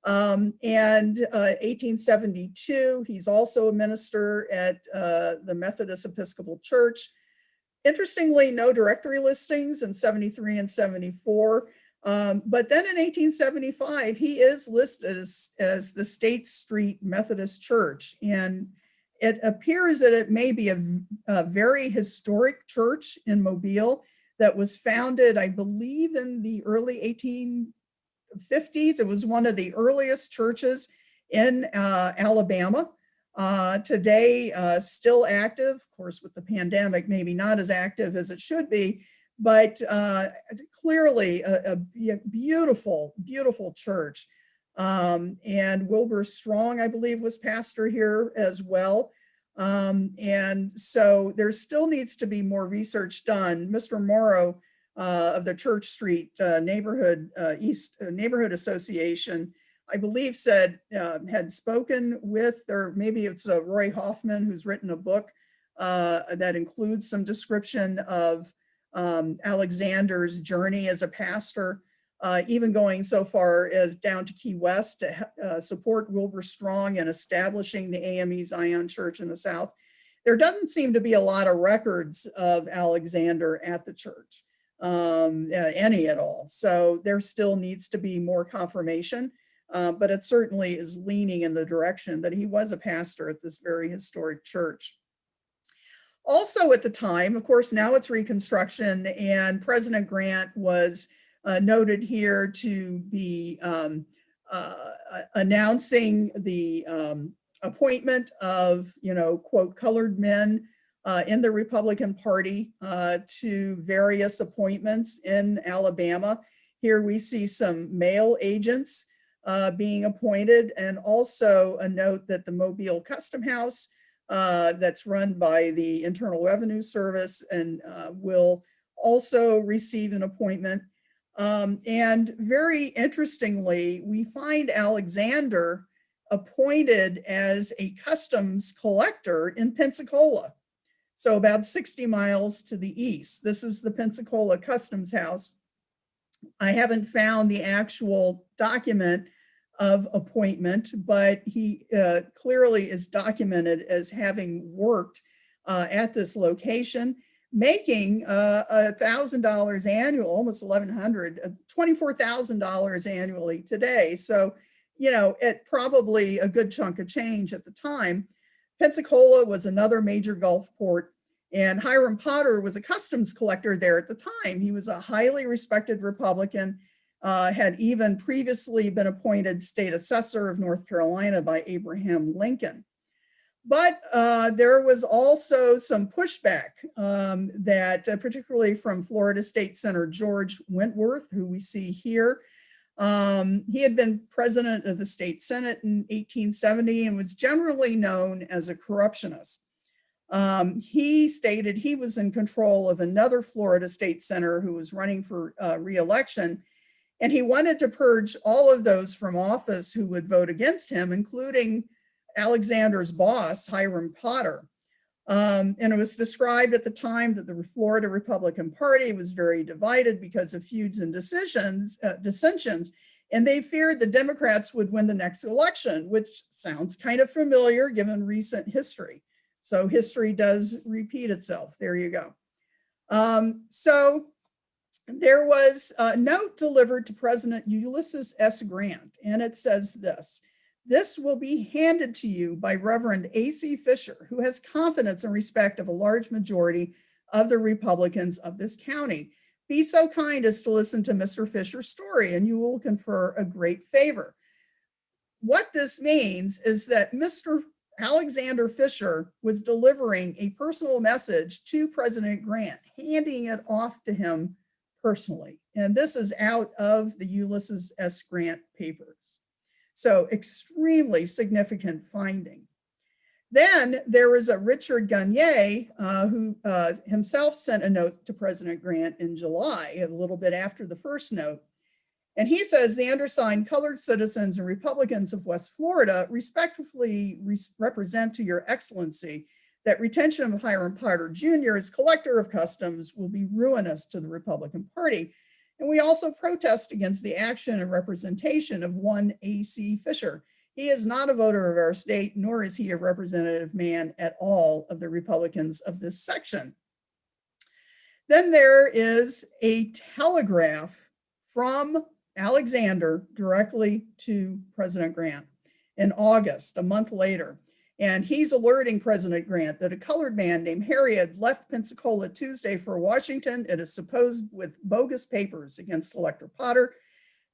And 1872, he's also a minister at the Methodist Episcopal Church. Interestingly, no directory listings in 73 and 74. But then in 1875, he is listed as the State Street Methodist Church. And it appears that it may be a very historic church in Mobile. that was founded, I believe, in the early 1850s. It was one of the earliest churches in Alabama. Today, still active, of course, with the pandemic, maybe not as active as it should be, but clearly a beautiful, beautiful church. And Wilbur Strong, I believe, was pastor here as well. And so there still needs to be more research done. Mr. Morrow of the Church Street Neighborhood Neighborhood Association, I believe, said had spoken with, or maybe it's Roy Hoffman, who's written a book that includes some description of Alexander's journey as a pastor, even going so far as down to Key West to support Wilbur Strong in establishing the AME Zion Church in the South. There doesn't seem to be a lot of records of Alexander at the church, any at all. So there still needs to be more confirmation, but it certainly is leaning in the direction that he was a pastor at this very historic church. Also at the time, of course, now it's Reconstruction, and President Grant was noted here to be announcing the appointment of, quote, colored men in the Republican Party to various appointments in Alabama. Here we see some male agents being appointed, and also a note that the Mobile Custom House that's run by the Internal Revenue Service and will also receive an appointment. And very interestingly, we find Alexander appointed as a customs collector in Pensacola, so about 60 miles to the east. This is the Pensacola Customs House. I haven't found the actual document of appointment, but he clearly is documented as having worked at this location, making $1,000 annual, almost $1,100, $24,000 annually today. So, it probably a good chunk of change at the time. Pensacola was another major Gulf port, and Hiram Potter was a customs collector there at the time. He was a highly respected Republican, had even previously been appointed state assessor of North Carolina by Abraham Lincoln. But there was also some pushback that particularly from Florida State Senator George Wentworth, who we see here. He had been president of the state Senate in 1870 and was generally known as a corruptionist. He stated he was in control of another Florida state senator who was running for re-election, and he wanted to purge all of those from office who would vote against him, including Alexander's boss, Hiram Potter. And it was described at the time that the Florida Republican Party was very divided because of feuds and dissensions, and they feared the Democrats would win the next election, which sounds kind of familiar given recent history. So history does repeat itself. There you go. So there was a note delivered to President Ulysses S. Grant, and it says this: "This will be handed to you by Reverend A.C. Fisher, who has confidence and respect of a large majority of the Republicans of this county. Be so kind as to listen to Mr. Fisher's story, and you will confer a great favor." What this means is that Mr. Alexander Fisher was delivering a personal message to President Grant, handing it off to him personally. And this is out of the Ulysses S. Grant papers. So extremely significant finding. Then there was a Richard Garnier who himself sent a note to President Grant in July, a little bit after the first note. And he says, "The undersigned colored citizens and Republicans of West Florida respectfully represent to your excellency that retention of Hiram Potter Jr. as collector of customs will be ruinous to the Republican Party. And we also protest against the action and representation of one A.C. Fisher. He is not a voter of our state, nor is he a representative man at all of the Republicans of this section." Then there is a telegraph from Alexander directly to President Grant in August, a month later. And he's alerting President Grant that a colored man named Harry had left Pensacola Tuesday for Washington, it is supposed with bogus papers against Elector Potter.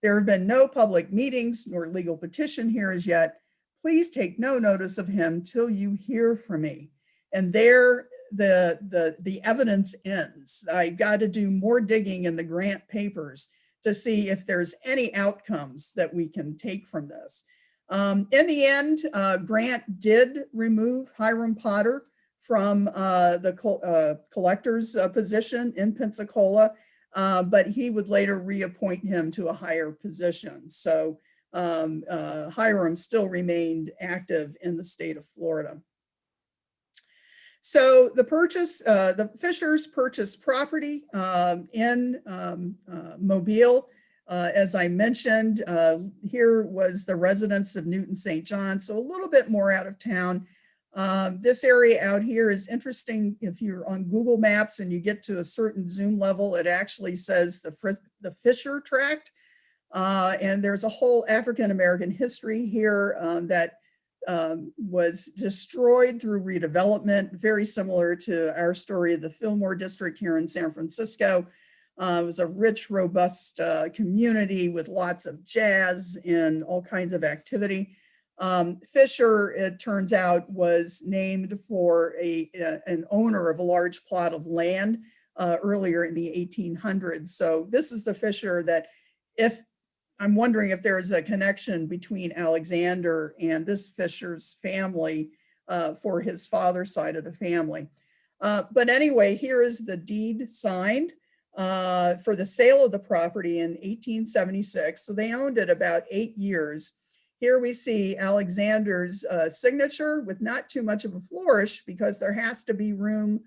There have been no public meetings nor legal petition here as yet. Please take no notice of him till you hear from me. And there the evidence ends. I got to do more digging in the Grant papers to see if there's any outcomes that we can take from this. In the end, Grant did remove Hiram Potter from the collector's position in Pensacola, but he would later reappoint him to a higher position. So Hiram still remained active in the state of Florida. So the Fishers purchased property in Mobile. As I mentioned, here was the residence of Newton St. John, so a little bit more out of town. This area out here is interesting. If you're on Google Maps and you get to a certain zoom level, it actually says the Fisher Tract. And there's a whole African-American history here that was destroyed through redevelopment, very similar to our story of the Fillmore District here in San Francisco. It was a rich, robust community with lots of jazz and all kinds of activity. Fisher, it turns out, was named for an owner of a large plot of land earlier in the 1800s. So this is the Fisher that, if I'm wondering if there's a connection between Alexander and this Fisher's family for his father's side of the family. But anyway, here is the deed signed for the sale of the property in 1876. So they owned it about 8 years. Here we see Alexander's signature with not too much of a flourish because there has to be room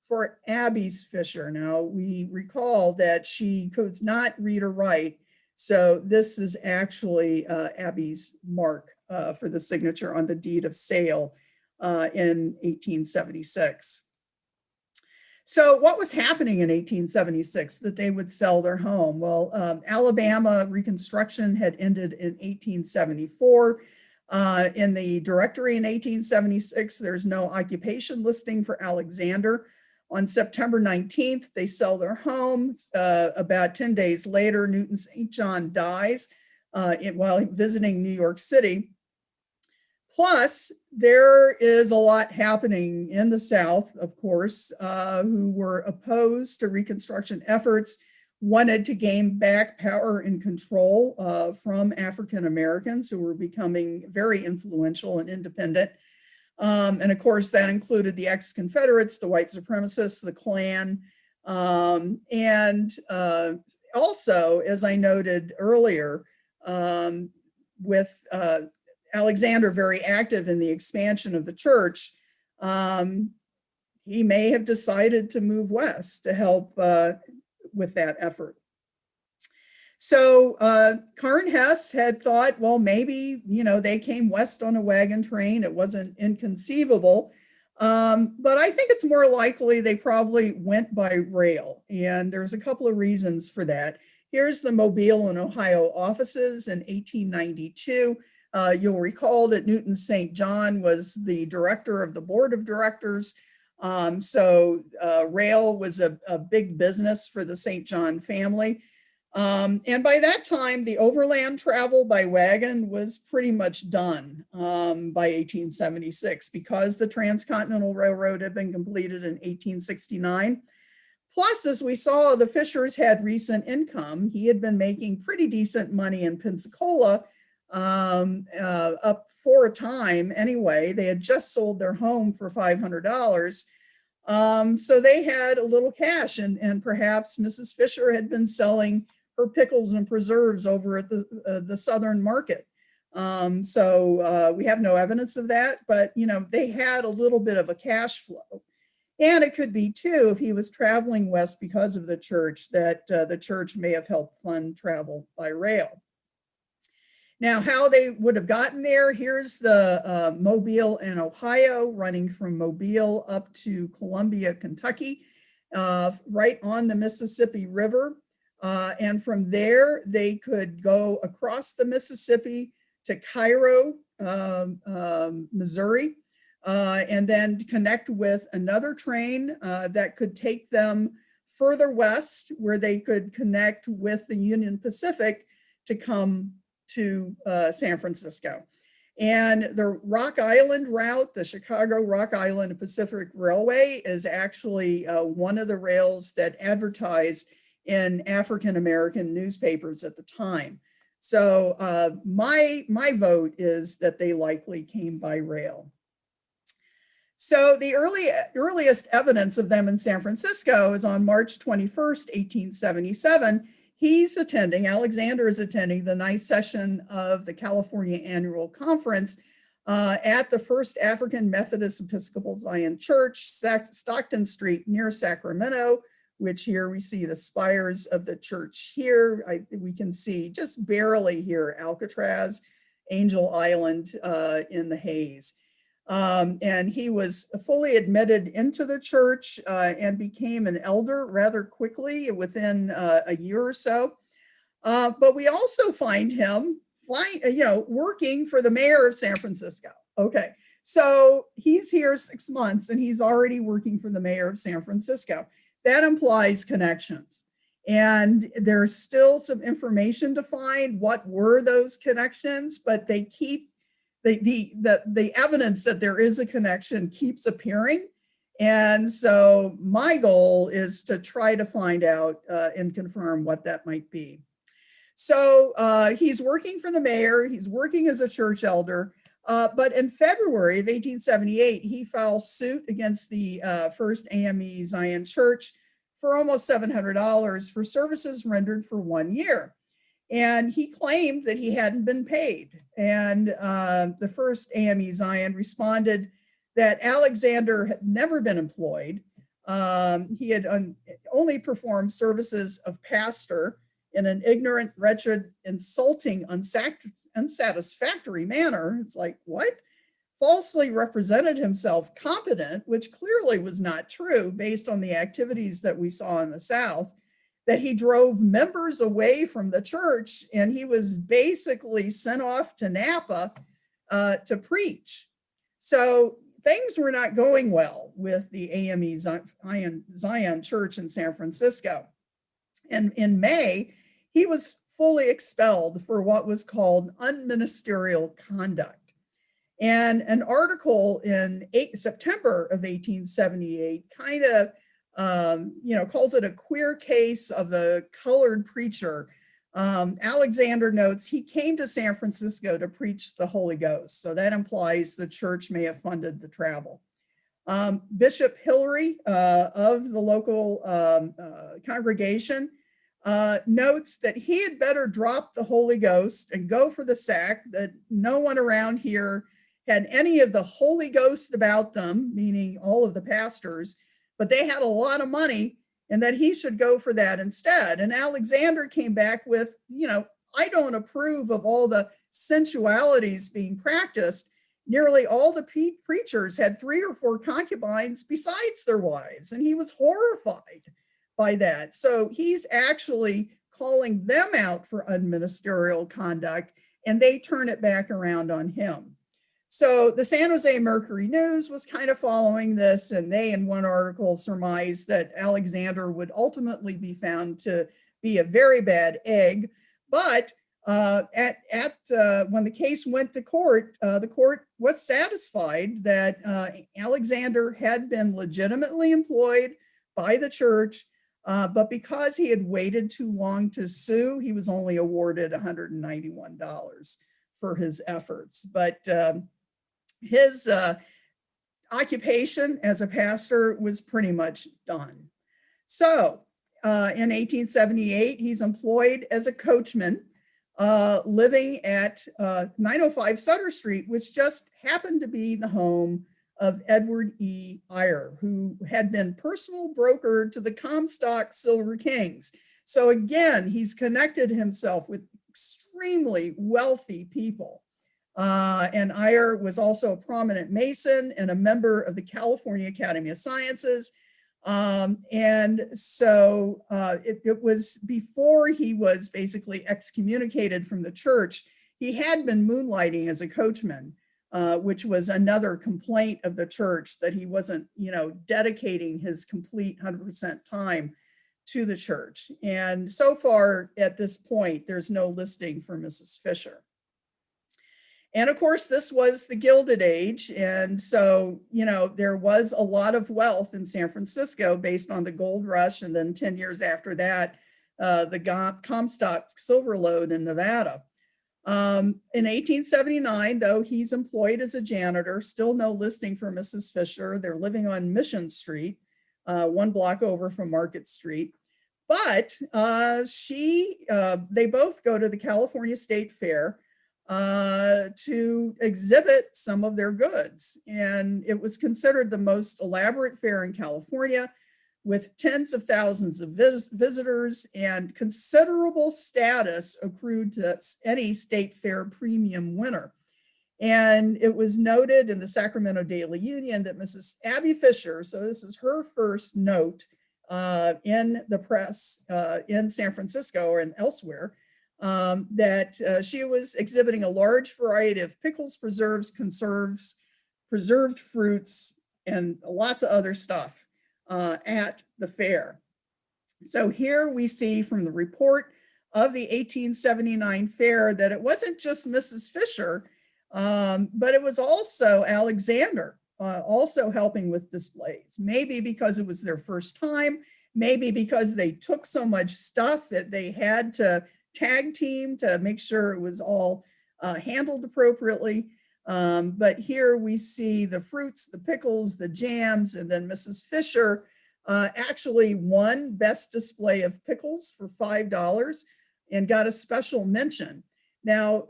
for Abby's Fisher. Now we recall that she could not read or write. So this is actually Abby's mark for the signature on the deed of sale in 1876. So what was happening in 1876 that they would sell their home? Well, Alabama Reconstruction had ended in 1874. In the directory in 1876, there's no occupation listing for Alexander. On September 19th, they sell their home. About 10 days later, Newton St. John dies while visiting New York City. Plus, there is a lot happening in the South, of course, who were opposed to Reconstruction efforts, wanted to gain back power and control from African Americans who were becoming very influential and independent. And of course, that included the ex-Confederates, the white supremacists, the Klan, and also, as I noted earlier, with Alexander very active in the expansion of the church, he may have decided to move west to help with that effort. So Carn Hess had thought, well, maybe, they came west on a wagon train. It wasn't inconceivable. But I think it's more likely they probably went by rail. And there's a couple of reasons for that. Here's the Mobile and Ohio offices in 1892. You'll recall that Newton St. John was the director of the board of directors. So rail was a big business for the St. John family. And by that time, the overland travel by wagon was pretty much done by 1876 because the Transcontinental Railroad had been completed in 1869. Plus, as we saw, the Fishers had recent income. He had been making pretty decent money in Pensacola up for a time anyway. They had just sold their home for $500. So they had a little cash, and perhaps Mrs. Fisher had been selling her pickles and preserves over at the Southern market. So we have no evidence of that, but they had a little bit of a cash flow. And it could be too, if he was traveling west because of the church, that the church may have helped fund travel by rail. Now, how they would have gotten there, here's the Mobile and Ohio, running from Mobile up to Columbia, Kentucky, right on the Mississippi River. And from there, they could go across the Mississippi to Cairo, Missouri. and then connect with another train that could take them further west, where they could connect with the Union Pacific to come to San Francisco. And the Rock Island route, the Chicago Rock Island Pacific Railway, is actually one of the rails that advertised in African-American newspapers at the time. So my vote is that they likely came by rail. So the earliest evidence of them in San Francisco is on March 21st, 1877. Alexander is attending the ninth session of the California Annual Conference at the First African Methodist Episcopal Zion Church, Stockton Street near Sacramento, which here we see the spires of the church here. We can see just barely here Alcatraz, Angel Island in the haze. And he was fully admitted into the church and became an elder rather quickly within a year or so. But we also find him working for the mayor of San Francisco. Okay, so he's here 6 months and he's already working for the mayor of San Francisco. That implies connections. And there's still some information to find what were those connections, but they keep the evidence that there is a connection keeps appearing. And so my goal is to try to find out and confirm what that might be. So he's working for the mayor, he's working as a church elder, but in February of 1878, he files suit against the First AME Zion Church for almost $700 for services rendered for 1 year. And he claimed that he hadn't been paid. And the First AME Zion responded that Alexander had never been employed. He had only performed services of pastor in an ignorant, wretched, insulting, unsatisfactory manner. It's like, what? Falsely represented himself competent, which clearly was not true based on the activities that we saw in the South, that he drove members away from the church, and he was basically sent off to Napa to preach. So things were not going well with the AME Zion Church in San Francisco. And in May, he was fully expelled for what was called unministerial conduct. And an article in September of 1878 kind of calls it a queer case of the colored preacher. Alexander notes he came to San Francisco to preach the Holy Ghost. So that implies the church may have funded the travel. Bishop Hillary of the local congregation notes that he had better drop the Holy Ghost and go for the sack, that no one around here had any of the Holy Ghost about them, meaning all of the pastors, but they had a lot of money, and that he should go for that instead. And Alexander came back with, I don't approve of all the sensualities being practiced. Nearly all the preachers had 3 or 4 concubines besides their wives, and he was horrified by that. So he's actually calling them out for unministerial conduct, and they turn it back around on him. So the San Jose Mercury News was kind of following this, and they, in one article, surmised that Alexander would ultimately be found to be a very bad egg. But when the case went to court, the court was satisfied that Alexander had been legitimately employed by the church, but because he had waited too long to sue, he was only awarded $191 for his efforts. But his occupation as a pastor was pretty much done. So in 1878, he's employed as a coachman, living at 905 Sutter Street, which just happened to be the home of Edward E. Eyre, who had been personal broker to the Comstock Silver Kings. So again, he's connected himself with extremely wealthy people. And Eyre was also a prominent Mason and a member of the California Academy of Sciences. And so it was before he was basically excommunicated from the church. He had been moonlighting as a coachman which was another complaint of the church, that he wasn't, dedicating his complete 100% time to the church. And so far at this point, there's no listing for Mrs. Fisher. And of course, this was the Gilded Age. And so, there was a lot of wealth in San Francisco based on the gold rush. And then 10 years after that, the Comstock silver lode in Nevada. In 1879, though, he's employed as a janitor, still no listing for Mrs. Fisher. They're living on Mission Street, 1 block over from Market Street. But they both go to the California State Fair to exhibit some of their goods. And it was considered the most elaborate fair in California, with tens of thousands of visitors, and considerable status accrued to any state fair premium winner. And it was noted in the Sacramento Daily Union that Mrs. Abby Fisher, so this is her first note in the press in San Francisco and elsewhere, that she was exhibiting a large variety of pickles, preserves, conserves, preserved fruits, and lots of other stuff at the fair. So here we see from the report of the 1879 fair that it wasn't just Mrs. Fisher, but it was also Alexander also helping with displays, maybe because it was their first time, maybe because they took so much stuff that they had to tag team to make sure it was all handled appropriately. But here we see the fruits, the pickles, the jams, and then Mrs. Fisher actually won Best Display of Pickles for $5 and got a special mention. Now,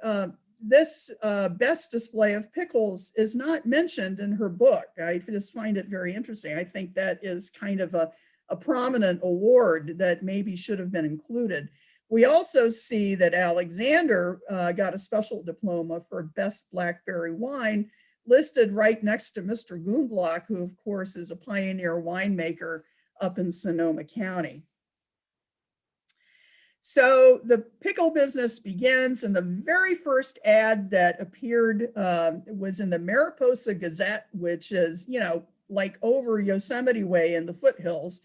this Best Display of Pickles is not mentioned in her book. I just find it very interesting. I think that is kind of a prominent award that maybe should have been included. We also see that Alexander got a special diploma for Best Blackberry Wine, listed right next to Mr. Goonblock, who of course is a pioneer winemaker up in Sonoma County. So the pickle business begins, and the very first ad that appeared was in the Mariposa Gazette, which is, like over Yosemite Way in the foothills,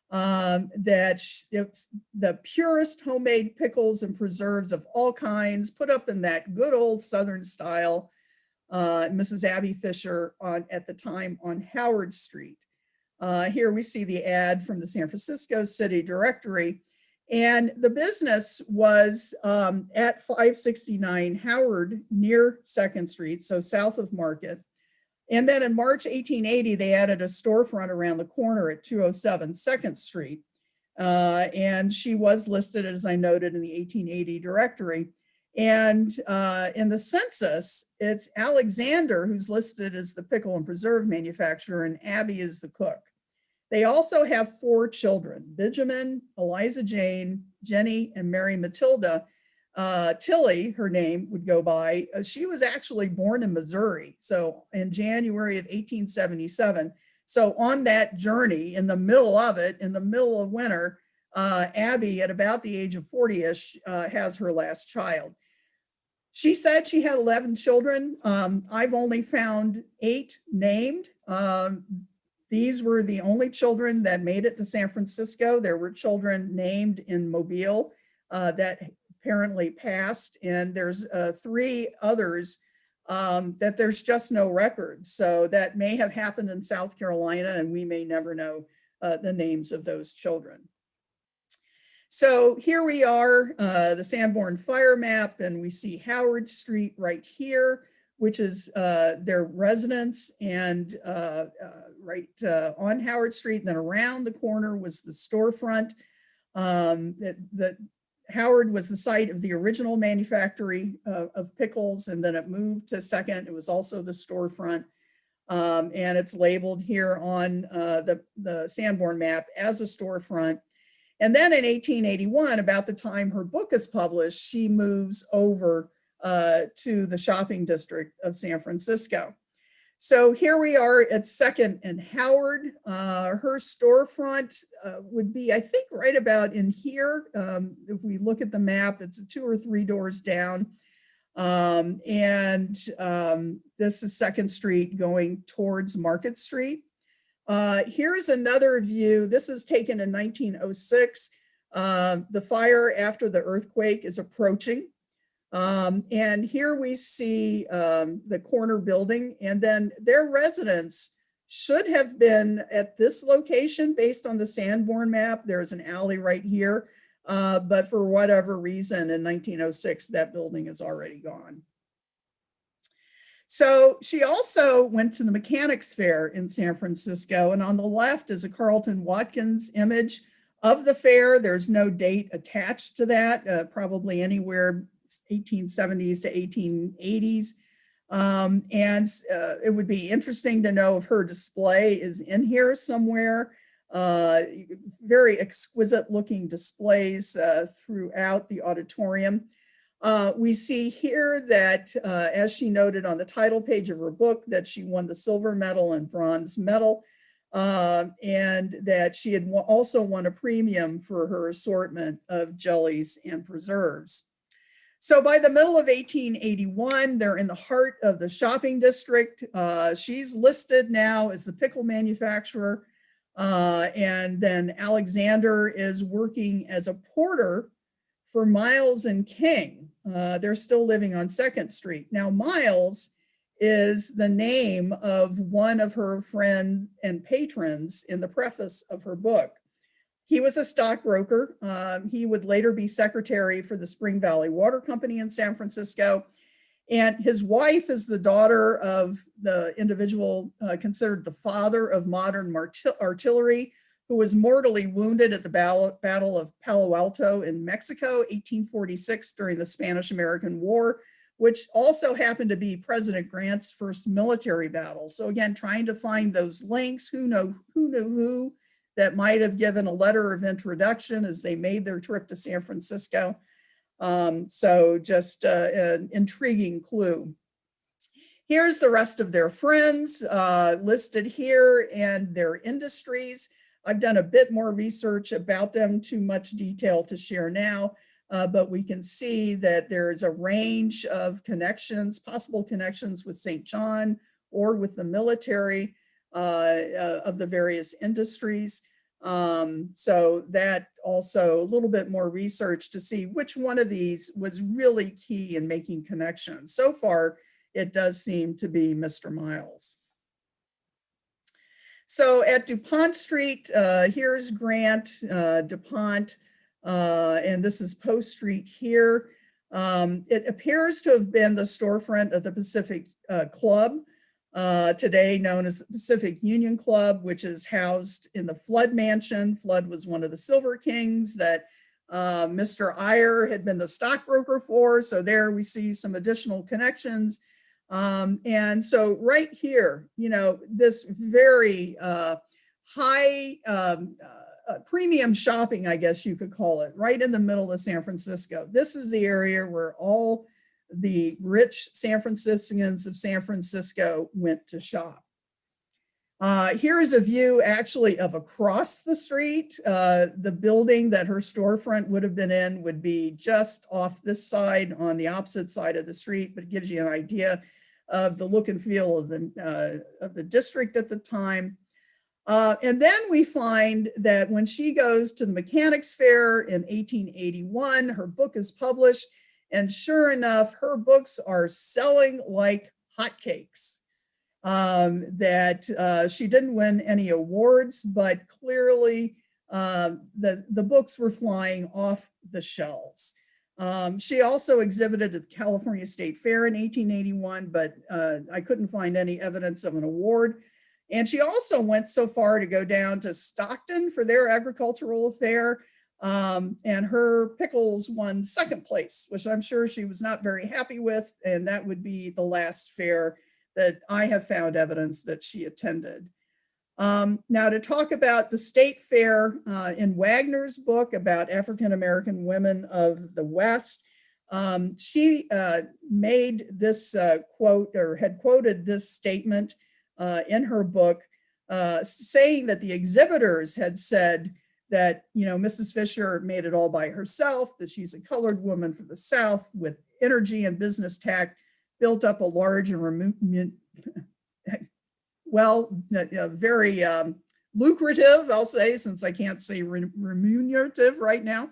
that it's the purest homemade pickles and preserves of all kinds, put up in that good old Southern style. Mrs. Abby Fisher at the time on Howard Street. Here we see the ad from the San Francisco City Directory. And the business was at 569 Howard near 2nd Street, so south of Market. And then in March 1880, they added a storefront around the corner at 207 2nd Street. And she was listed, as I noted, in the 1880 directory. And in the census, it's Alexander who's listed as the pickle and preserve manufacturer, and Abby is the cook. They also have 4 children: Benjamin, Eliza Jane, Jenny, and Mary Matilda. Tilly, her name would go by. She was actually born in Missouri, so in January of 1877. So on that journey, in the middle of it, in the middle of winter, Abby, at about the age of 40-ish, has her last child. She said she had 11 children. I've only found 8 named. These were the only children that made it to San Francisco. There were children named in Mobile that apparently passed, and there's 3 others that there's just no record. So that may have happened in South Carolina, and we may never know the names of those children. So here we are, the Sanborn fire map, and we see Howard Street right here, which is their residence, and right on Howard Street. And then around the corner was the storefront. Howard was the site of the original manufactory of pickles, and then it moved to 2nd. It was also the storefront, and it's labeled here on the Sanborn map as a storefront. And then in 1881, about the time her book is published, she moves over to the shopping district of San Francisco. So here we are at 2nd and Howard. Her storefront would be, I think, right about in here. If we look at the map, it's 2 or 3 doors down. This is 2nd Street going towards Market Street. Here's another view. This is taken in 1906. The fire after the earthquake is approaching. And here we see the corner building, and then their residence should have been at this location based on the Sanborn map. There's an alley right here, but for whatever reason in 1906, that building is already gone. So she also went to the Mechanics Fair in San Francisco, and on the left is a Carlton Watkins image of the fair. There's no date attached to that, probably anywhere 1870s to 1880s. And it would be interesting to know if her display is in here somewhere. Very exquisite looking displays throughout the auditorium. We see here that, as she noted on the title page of her book, that she won the silver medal and bronze medal, and that she had also won a premium for her assortment of jellies and preserves. So by the middle of 1881, they're in the heart of the shopping district. She's listed now as the pickle manufacturer, and then Alexander is working as a porter for Miles and King. They're still living on 2nd Street. Now, Miles is the name of one of her friend and patrons in the preface of her book. He was a stockbroker. He would later be secretary for the Spring Valley Water Company in San Francisco. And his wife is the daughter of the individual considered the father of modern artillery, who was mortally wounded at the Battle of Palo Alto in Mexico, 1846, during the Spanish-American War, which also happened to be President Grant's first military battle. So again, trying to find those links, who knew who, that might have given a letter of introduction as they made their trip to San Francisco. So just an intriguing clue. Here's the rest of their friends listed here and their industries. I've done a bit more research about them, too much detail to share now, but we can see that there's a range of connections, possible connections with St. John or with the military of the various industries. So that also a little bit more research to see which one of these was really key in making connections. So far, it does seem to be Mr. Miles. So at DuPont Street, here's Grant, DuPont, and this is Post Street here. It appears to have been the storefront of the Pacific Club, today known as the Pacific Union Club, which is housed in the Flood Mansion. Flood was one of the Silver Kings that Mr. Iyer had been the stockbroker for. So there we see some additional connections. And so right here, you know, this very high premium shopping, I guess you could call it, right in the middle of San Francisco. This is the area where all the rich San Franciscans of San Francisco went to shop. Here is a view actually of across the street. The building that her storefront would have been in would be just off this side on the opposite side of the street, but it gives you an idea of the look and feel of the district at the time. And then we find that when she goes to the Mechanics Fair in 1881, her book is published, and sure enough, her books are selling like hotcakes. That she didn't win any awards, but clearly the books were flying off the shelves. She also exhibited at the California State Fair in 1881, but I couldn't find any evidence of an award. And she also went so far to go down to Stockton for their agricultural fair. And her pickles won second place, which I'm sure she was not very happy with. And that would be the last fair that I have found evidence that she attended. Now to talk about the state fair in Wagner's book about African-American women of the West, she made this quote, or had quoted this statement in her book, saying that the exhibitors had said that, you know, Mrs. Fisher made it all by herself, that she's a colored woman from the South with energy and business tact, built up a large and very lucrative, I'll say, since I can't say remunerative right now,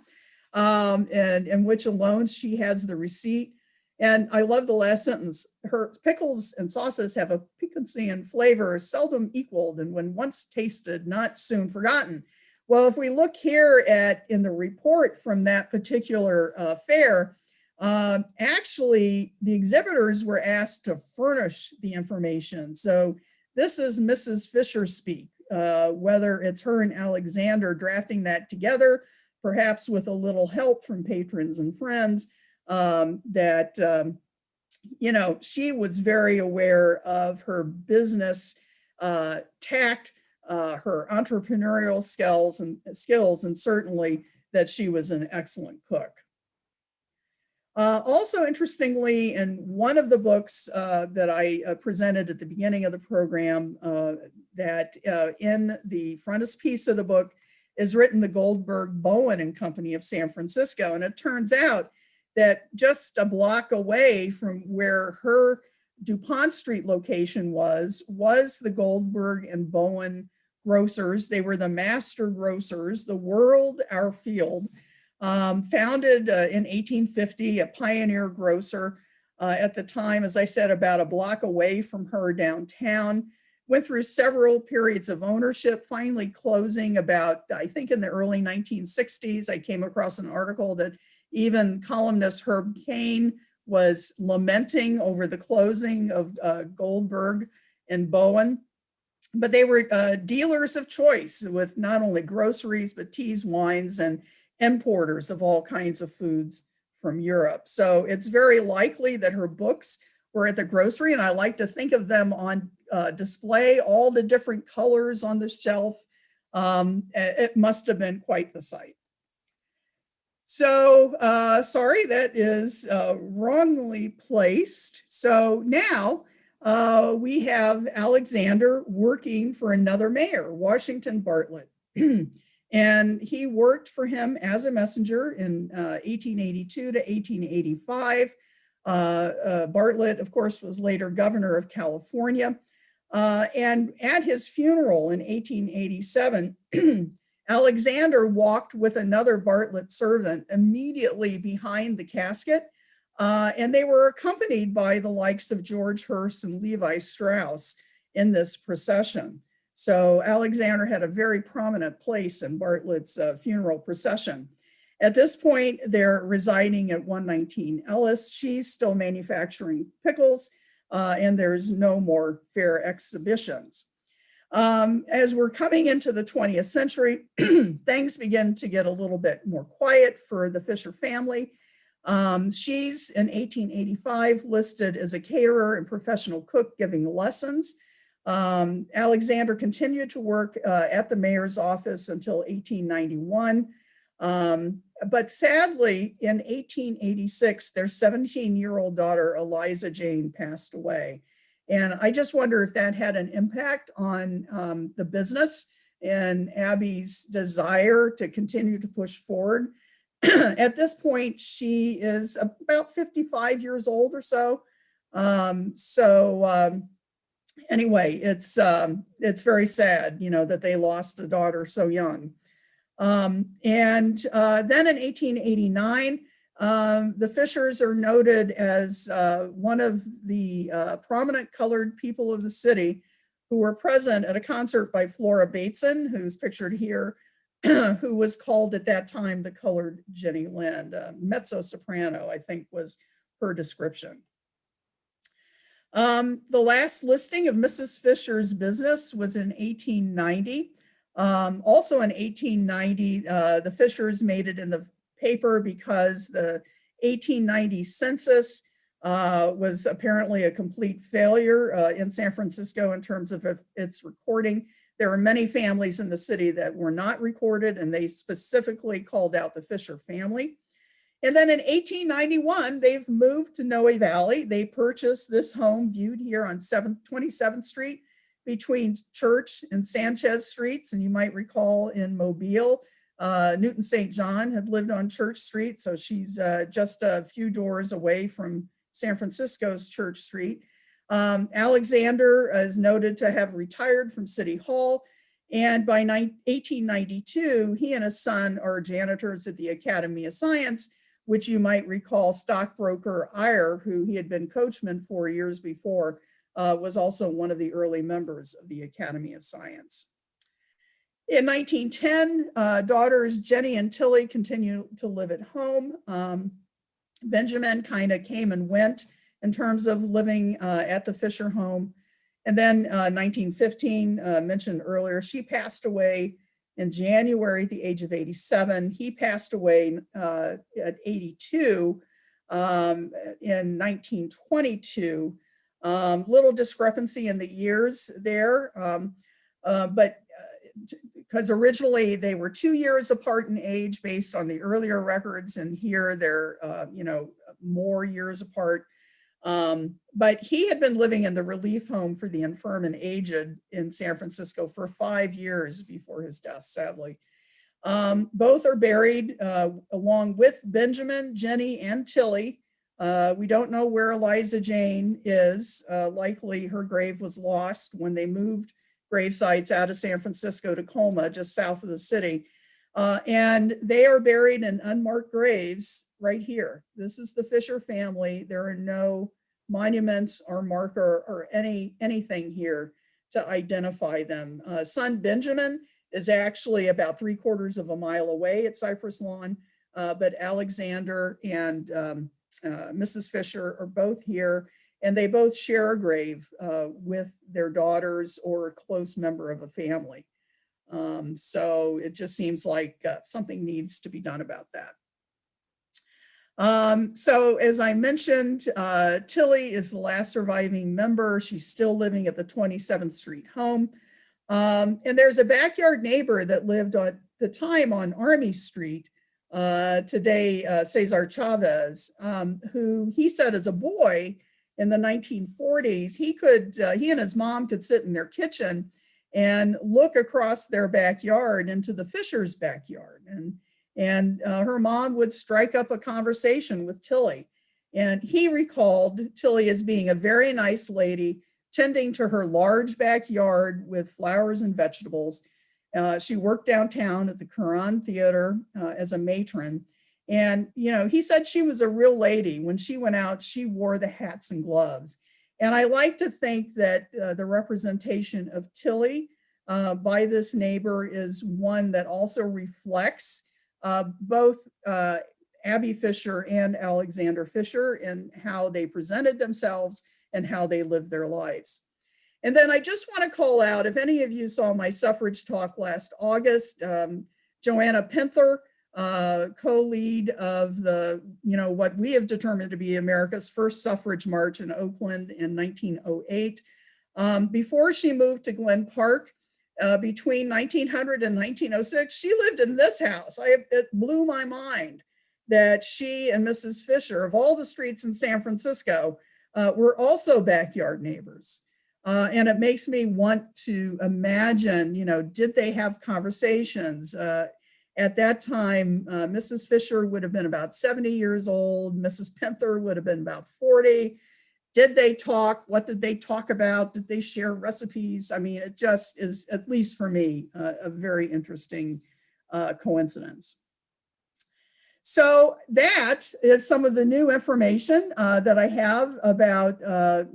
and in which alone she has the receipt. And I love the last sentence. Her pickles and sauces have a piquancy and flavor seldom equaled, and when once tasted, not soon forgotten. Well, if we look here in the report from that particular fair, actually the exhibitors were asked to furnish the information. So this is Mrs. Fisher speak, whether it's her and Alexander drafting that together, perhaps with a little help from patrons and friends, she was very aware of her business tact, her entrepreneurial skills, and certainly that she was an excellent cook. Also, interestingly, in one of the books that I presented at the beginning of the program, that in the frontispiece of the book is written the Goldberg, Bowen and Company of San Francisco. And it turns out that just a block away from where her DuPont Street location was the Goldberg and Bowen grocers. They were the master grocers, the world, our field. Founded in 1850, a pioneer grocer at the time, as I said, about a block away from her downtown. Went through several periods of ownership, finally closing about, I think in the early 1960s. I came across an article that even columnist Herb Cain was lamenting over the closing of Goldberg and Bowen. But they were dealers of choice with not only groceries, but teas, wines, and importers of all kinds of foods from Europe. So it's very likely that her books were at the grocery, and I like to think of them on display, all the different colors on the shelf. It must have been quite the sight. So sorry, that is wrongly placed. So now we have Alexander working for another mayor, Washington Bartlett. And he worked for him as a messenger in 1882 to 1885. Bartlett, of course, was later governor of California. And at his funeral in 1887, Alexander walked with another Bartlett servant immediately behind the casket. And they were accompanied by the likes of George Hearst and Levi Strauss in this procession. So Alexander had a very prominent place in Bartlett's funeral procession. At this point, they're residing at 119 Ellis. She's still manufacturing pickles, and there's no more fair exhibitions. As we're coming into the 20th century, things begin to get a little bit more quiet for the Fisher family. She's in 1885 listed as a caterer and professional cook giving lessons. Alexander continued to work at the mayor's office until 1891. But sadly, in 1886, their 17-year-old daughter, Eliza Jane, passed away. And I just wonder if that had an impact on the business and Abby's desire to continue to push forward. At this point, she is about 55 years old or so. Anyway, it's very sad, that they lost a daughter so young. Then in 1889, the Fishers are noted as one of the prominent colored people of the city who were present at a concert by Flora Bateson, who's pictured here, who was called at that time the colored Jenny Lind. Mezzo-soprano, I think, was her description. The last listing of Mrs. Fisher's business was in 1890. Also in 1890, the Fishers made it in the paper because the 1890 census was apparently a complete failure in San Francisco in terms of its recording. There were many families in the city that were not recorded, and they specifically called out the Fisher family. And then in 1891, they've moved to Noe Valley. They purchased this home viewed here on 27th Street between Church and Sanchez Streets. And you might recall in Mobile, Newton St. John had lived on Church Street. So she's just a few doors away from San Francisco's Church Street. Alexander is noted to have retired from City Hall, and by 1892, he and his son are janitors at the Academy of Science, which you might recall stockbroker Eyre, who he had been coachman 4 years before, was also one of the early members of the Academy of Science. In 1910, daughters Jenny and Tilly continued to live at home. Benjamin kind of came and went in terms of living at the Fisher home. And then 1915, mentioned earlier, she passed away in January at the age of 87. He passed away at 82 in 1922. Little discrepancy in the years there, but because originally they were 2 years apart in age based on the earlier records, and here they're more years apart. But he had been living in the relief home for the infirm and aged in San Francisco for 5 years before his death, sadly. Both are buried along with Benjamin, Jenny, and Tilly. We don't know where Eliza Jane is. Likely her grave was lost when they moved grave sites out of San Francisco to Colma, just south of the city. And they are buried in unmarked graves right here. This is the Fisher family. There are no monuments or marker or anything here to identify them. Son Benjamin is actually about 3/4 of a mile away at Cypress Lawn, but Alexander and Mrs. Fisher are both here, and they both share a grave with their daughters or a close member of a family. So it just seems like something needs to be done about that. So as I mentioned, Tilly is the last surviving member. She's still living at the 27th Street home. And there's a backyard neighbor that lived at the time on Army Street, today Cesar Chavez, who he said as a boy in the 1940s, he and his mom could sit in their kitchen and look across their backyard into the Fisher's backyard. And her mom would strike up a conversation with Tilly. And he recalled Tilly as being a very nice lady, tending to her large backyard with flowers and vegetables. She worked downtown at the Curran Theater as a matron. And, he said she was a real lady. When she went out, she wore the hats and gloves. And I like to think that the representation of Tilly by this neighbor is one that also reflects both Abby Fisher and Alexander Fisher and how they presented themselves and how they lived their lives. And then I just want to call out, if any of you saw my suffrage talk last August, Joanna Penther, co-lead of the, what we have determined to be America's first suffrage march in Oakland in 1908. Before she moved to Glen Park, between 1900 and 1906, she lived in this house. It blew my mind that she and Mrs. Fisher, of all the streets in San Francisco, were also backyard neighbors. And it makes me want to imagine, did they have conversations? At that time, Mrs. Fisher would have been about 70 years old. Mrs. Penther would have been about 40. Did they talk? What did they talk about? Did they share recipes? I mean, it just is, at least for me, a very interesting coincidence. So that is some of the new information that I have about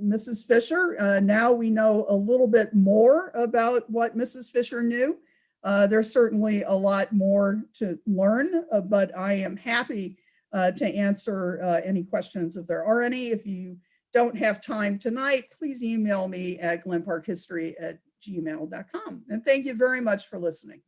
Mrs. Fisher. Now we know a little bit more about what Mrs. Fisher knew. There's certainly a lot more to learn, but I am happy to answer any questions if there are any. If you don't have time tonight, please email me at glenparkhistory@gmail.com. And thank you very much for listening.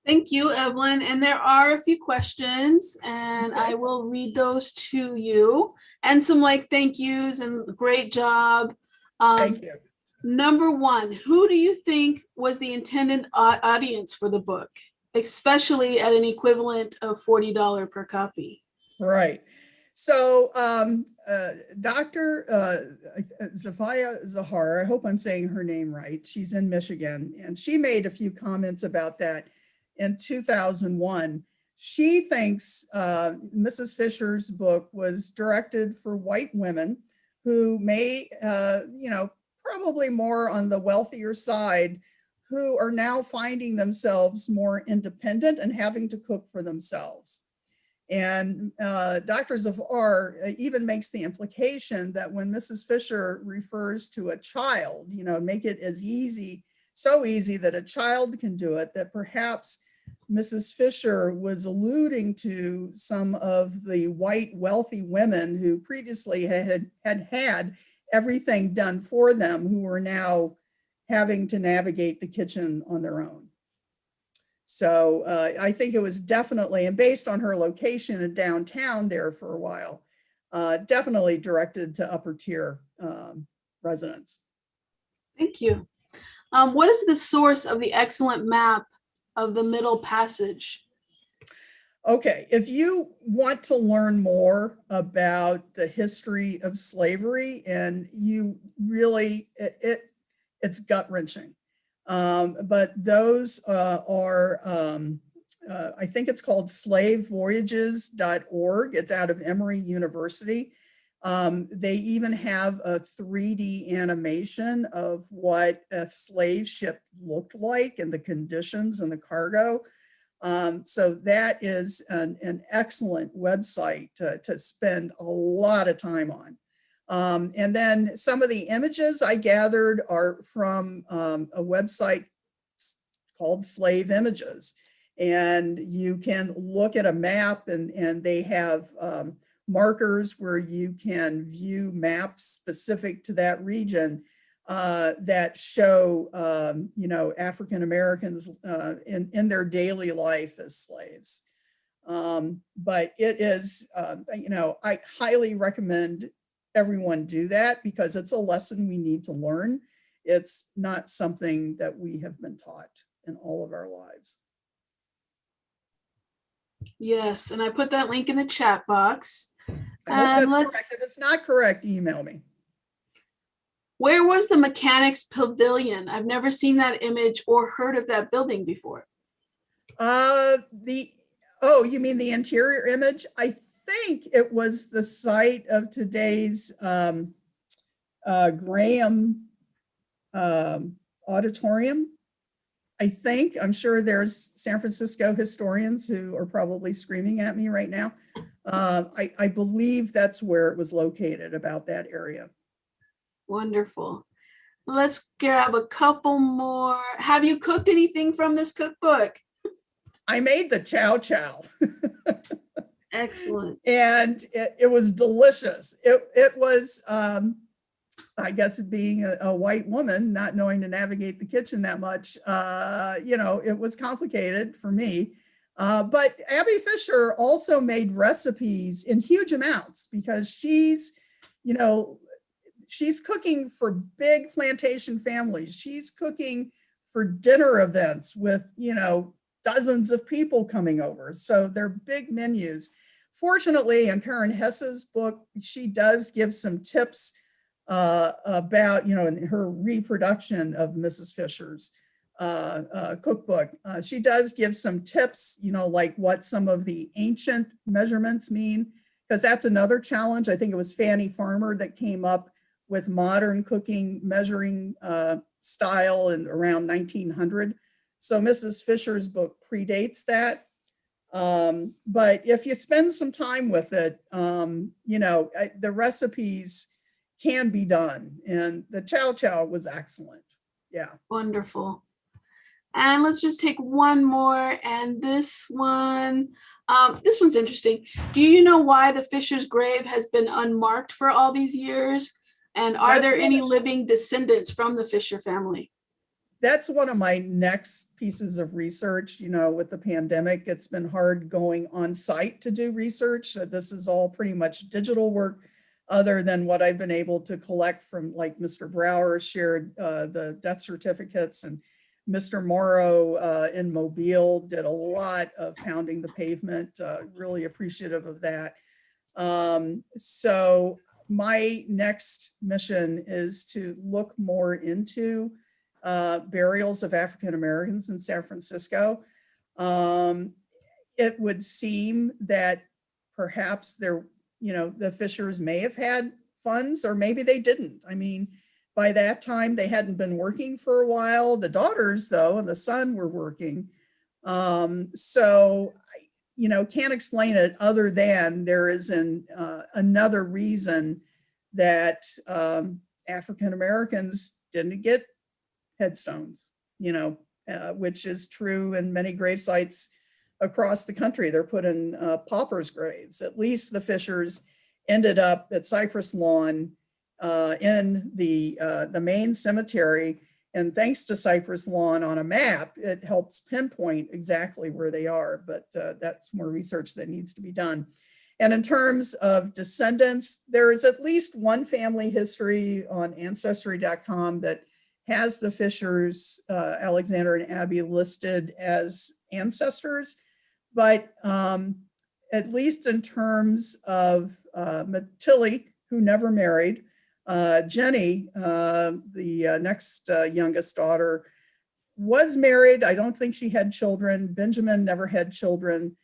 Thank you, Evelyn. And there are a few questions, and I will read those to you. And some thank yous and great job. Thank you. Number one, who do you think was the intended audience for the book, especially at an equivalent of $40 per copy? Right. So Dr. Zafia Zahar, I hope I'm saying her name right. She's in Michigan, and she made a few comments about that in 2001. she thinks Mrs. Fisher's book was directed for white women who may, probably more on the wealthier side, who are now finding themselves more independent and having to cook for themselves. And Dr. Zafar even makes the implication that when Mrs. Fisher refers to a child, make it as easy, so easy that a child can do it, that perhaps Mrs. Fisher was alluding to some of the white wealthy women who previously had everything done for them, who were now having to navigate the kitchen on their own. So I think it was definitely, and based on her location in downtown there for a while, definitely directed to upper tier residents. Thank you. What is the source of the excellent map of the Middle Passage? Okay, if you want to learn more about the history of slavery, and you really, it's gut-wrenching. But those are, I think it's called slavevoyages.org. It's out of Emory University. They even have a 3D animation of what a slave ship looked like and the conditions and the cargo. So that is an excellent website to spend a lot of time on. And then some of the images I gathered are from a website called Slave Images. And you can look at a map, and they have markers where you can view maps specific to that region that show, African Americans in their daily life as slaves. But it is, I highly recommend everyone do that, because it's a lesson we need to learn. It's not something that we have been taught in all of our lives. Yes, and I put that link in the chat box. I hope that's correct. If it's not correct, email me. Where was the Mechanics Pavilion? I've never seen that image or heard of that building before. You mean the interior image? I think it was the site of today's Graham Auditorium. I'm sure there's San Francisco historians who are probably screaming at me right now. I believe that's where it was located, about that area. Wonderful. Let's grab a couple more. Have you cooked anything from this cookbook? I made the chow chow. Excellent. And it was delicious. It was, I guess, being a white woman, not knowing to navigate the kitchen that much, it was complicated for me. But Abby Fisher also made recipes in huge amounts, because she's cooking for big plantation families. She's cooking for dinner events with, dozens of people coming over. So they're big menus. Fortunately, in Karen Hess's book, she does give some tips about, in her reproduction of Mrs. Fisher's cookbook. She does give some tips, like what some of the ancient measurements mean, because that's another challenge. I think it was Fanny Farmer that came up with modern cooking measuring style in around 1900. So Mrs. Fisher's book predates that. But if you spend some time with it, the recipes can be done. And the chow chow was excellent. Yeah. Wonderful. And let's just take one more. And this one's interesting. Do you know why the Fisher's grave has been unmarked for all these years? And are there any living descendants from the Fisher family? That's one of my next pieces of research. With the pandemic, it's been hard going on site to do research. So this is all pretty much digital work, other than what I've been able to collect from, like, Mr. Brower shared the death certificates, and Mr. Morrow in Mobile did a lot of pounding the pavement. Really appreciative of that. So my next mission is to look more into burials of African Americans in San Francisco. it would seem that perhaps there, the Fishers may have had funds, or maybe they didn't. I mean, by that time, they hadn't been working for a while. The daughters, though, and the son were working. So, can't explain it other than there is another reason that African Americans didn't get headstones, which is true in many grave sites across the country. They're put in paupers' graves. At least the Fishers ended up at Cypress Lawn in the main cemetery. And thanks to Cypress Lawn on a map, it helps pinpoint exactly where they are. But that's more research that needs to be done. And in terms of descendants, there is at least one family history on Ancestry.com that has the Fishers, Alexander and Abby, listed as ancestors. But at least in terms of Tilly, who never married, Jenny, the next youngest daughter, was married. I don't think she had children. Benjamin never had children.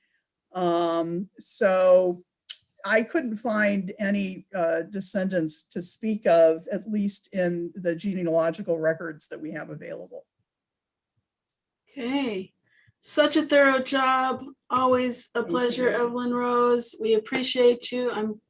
So I couldn't find any descendants to speak of, at least in the genealogical records that we have available. Okay. Such a thorough job. Always a pleasure, Evelyn Rose. We appreciate you. I'm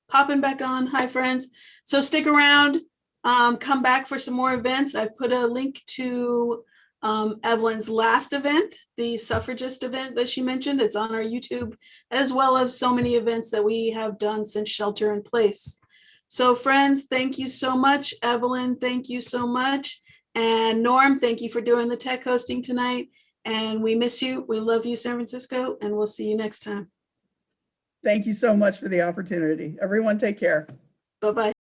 popping back on. Hi, friends. So stick around. Come back for some more events. I put a link to Evelyn's last event, the suffragist event that she mentioned. It's on our YouTube, as well as so many events that we have done since Shelter in Place. So friends, thank you so much. Evelyn, thank you so much. And Norm, thank you for doing the tech hosting tonight. And we miss you. We love you, San Francisco, and we'll see you next time. Thank you so much for the opportunity. Everyone take care. Bye-bye.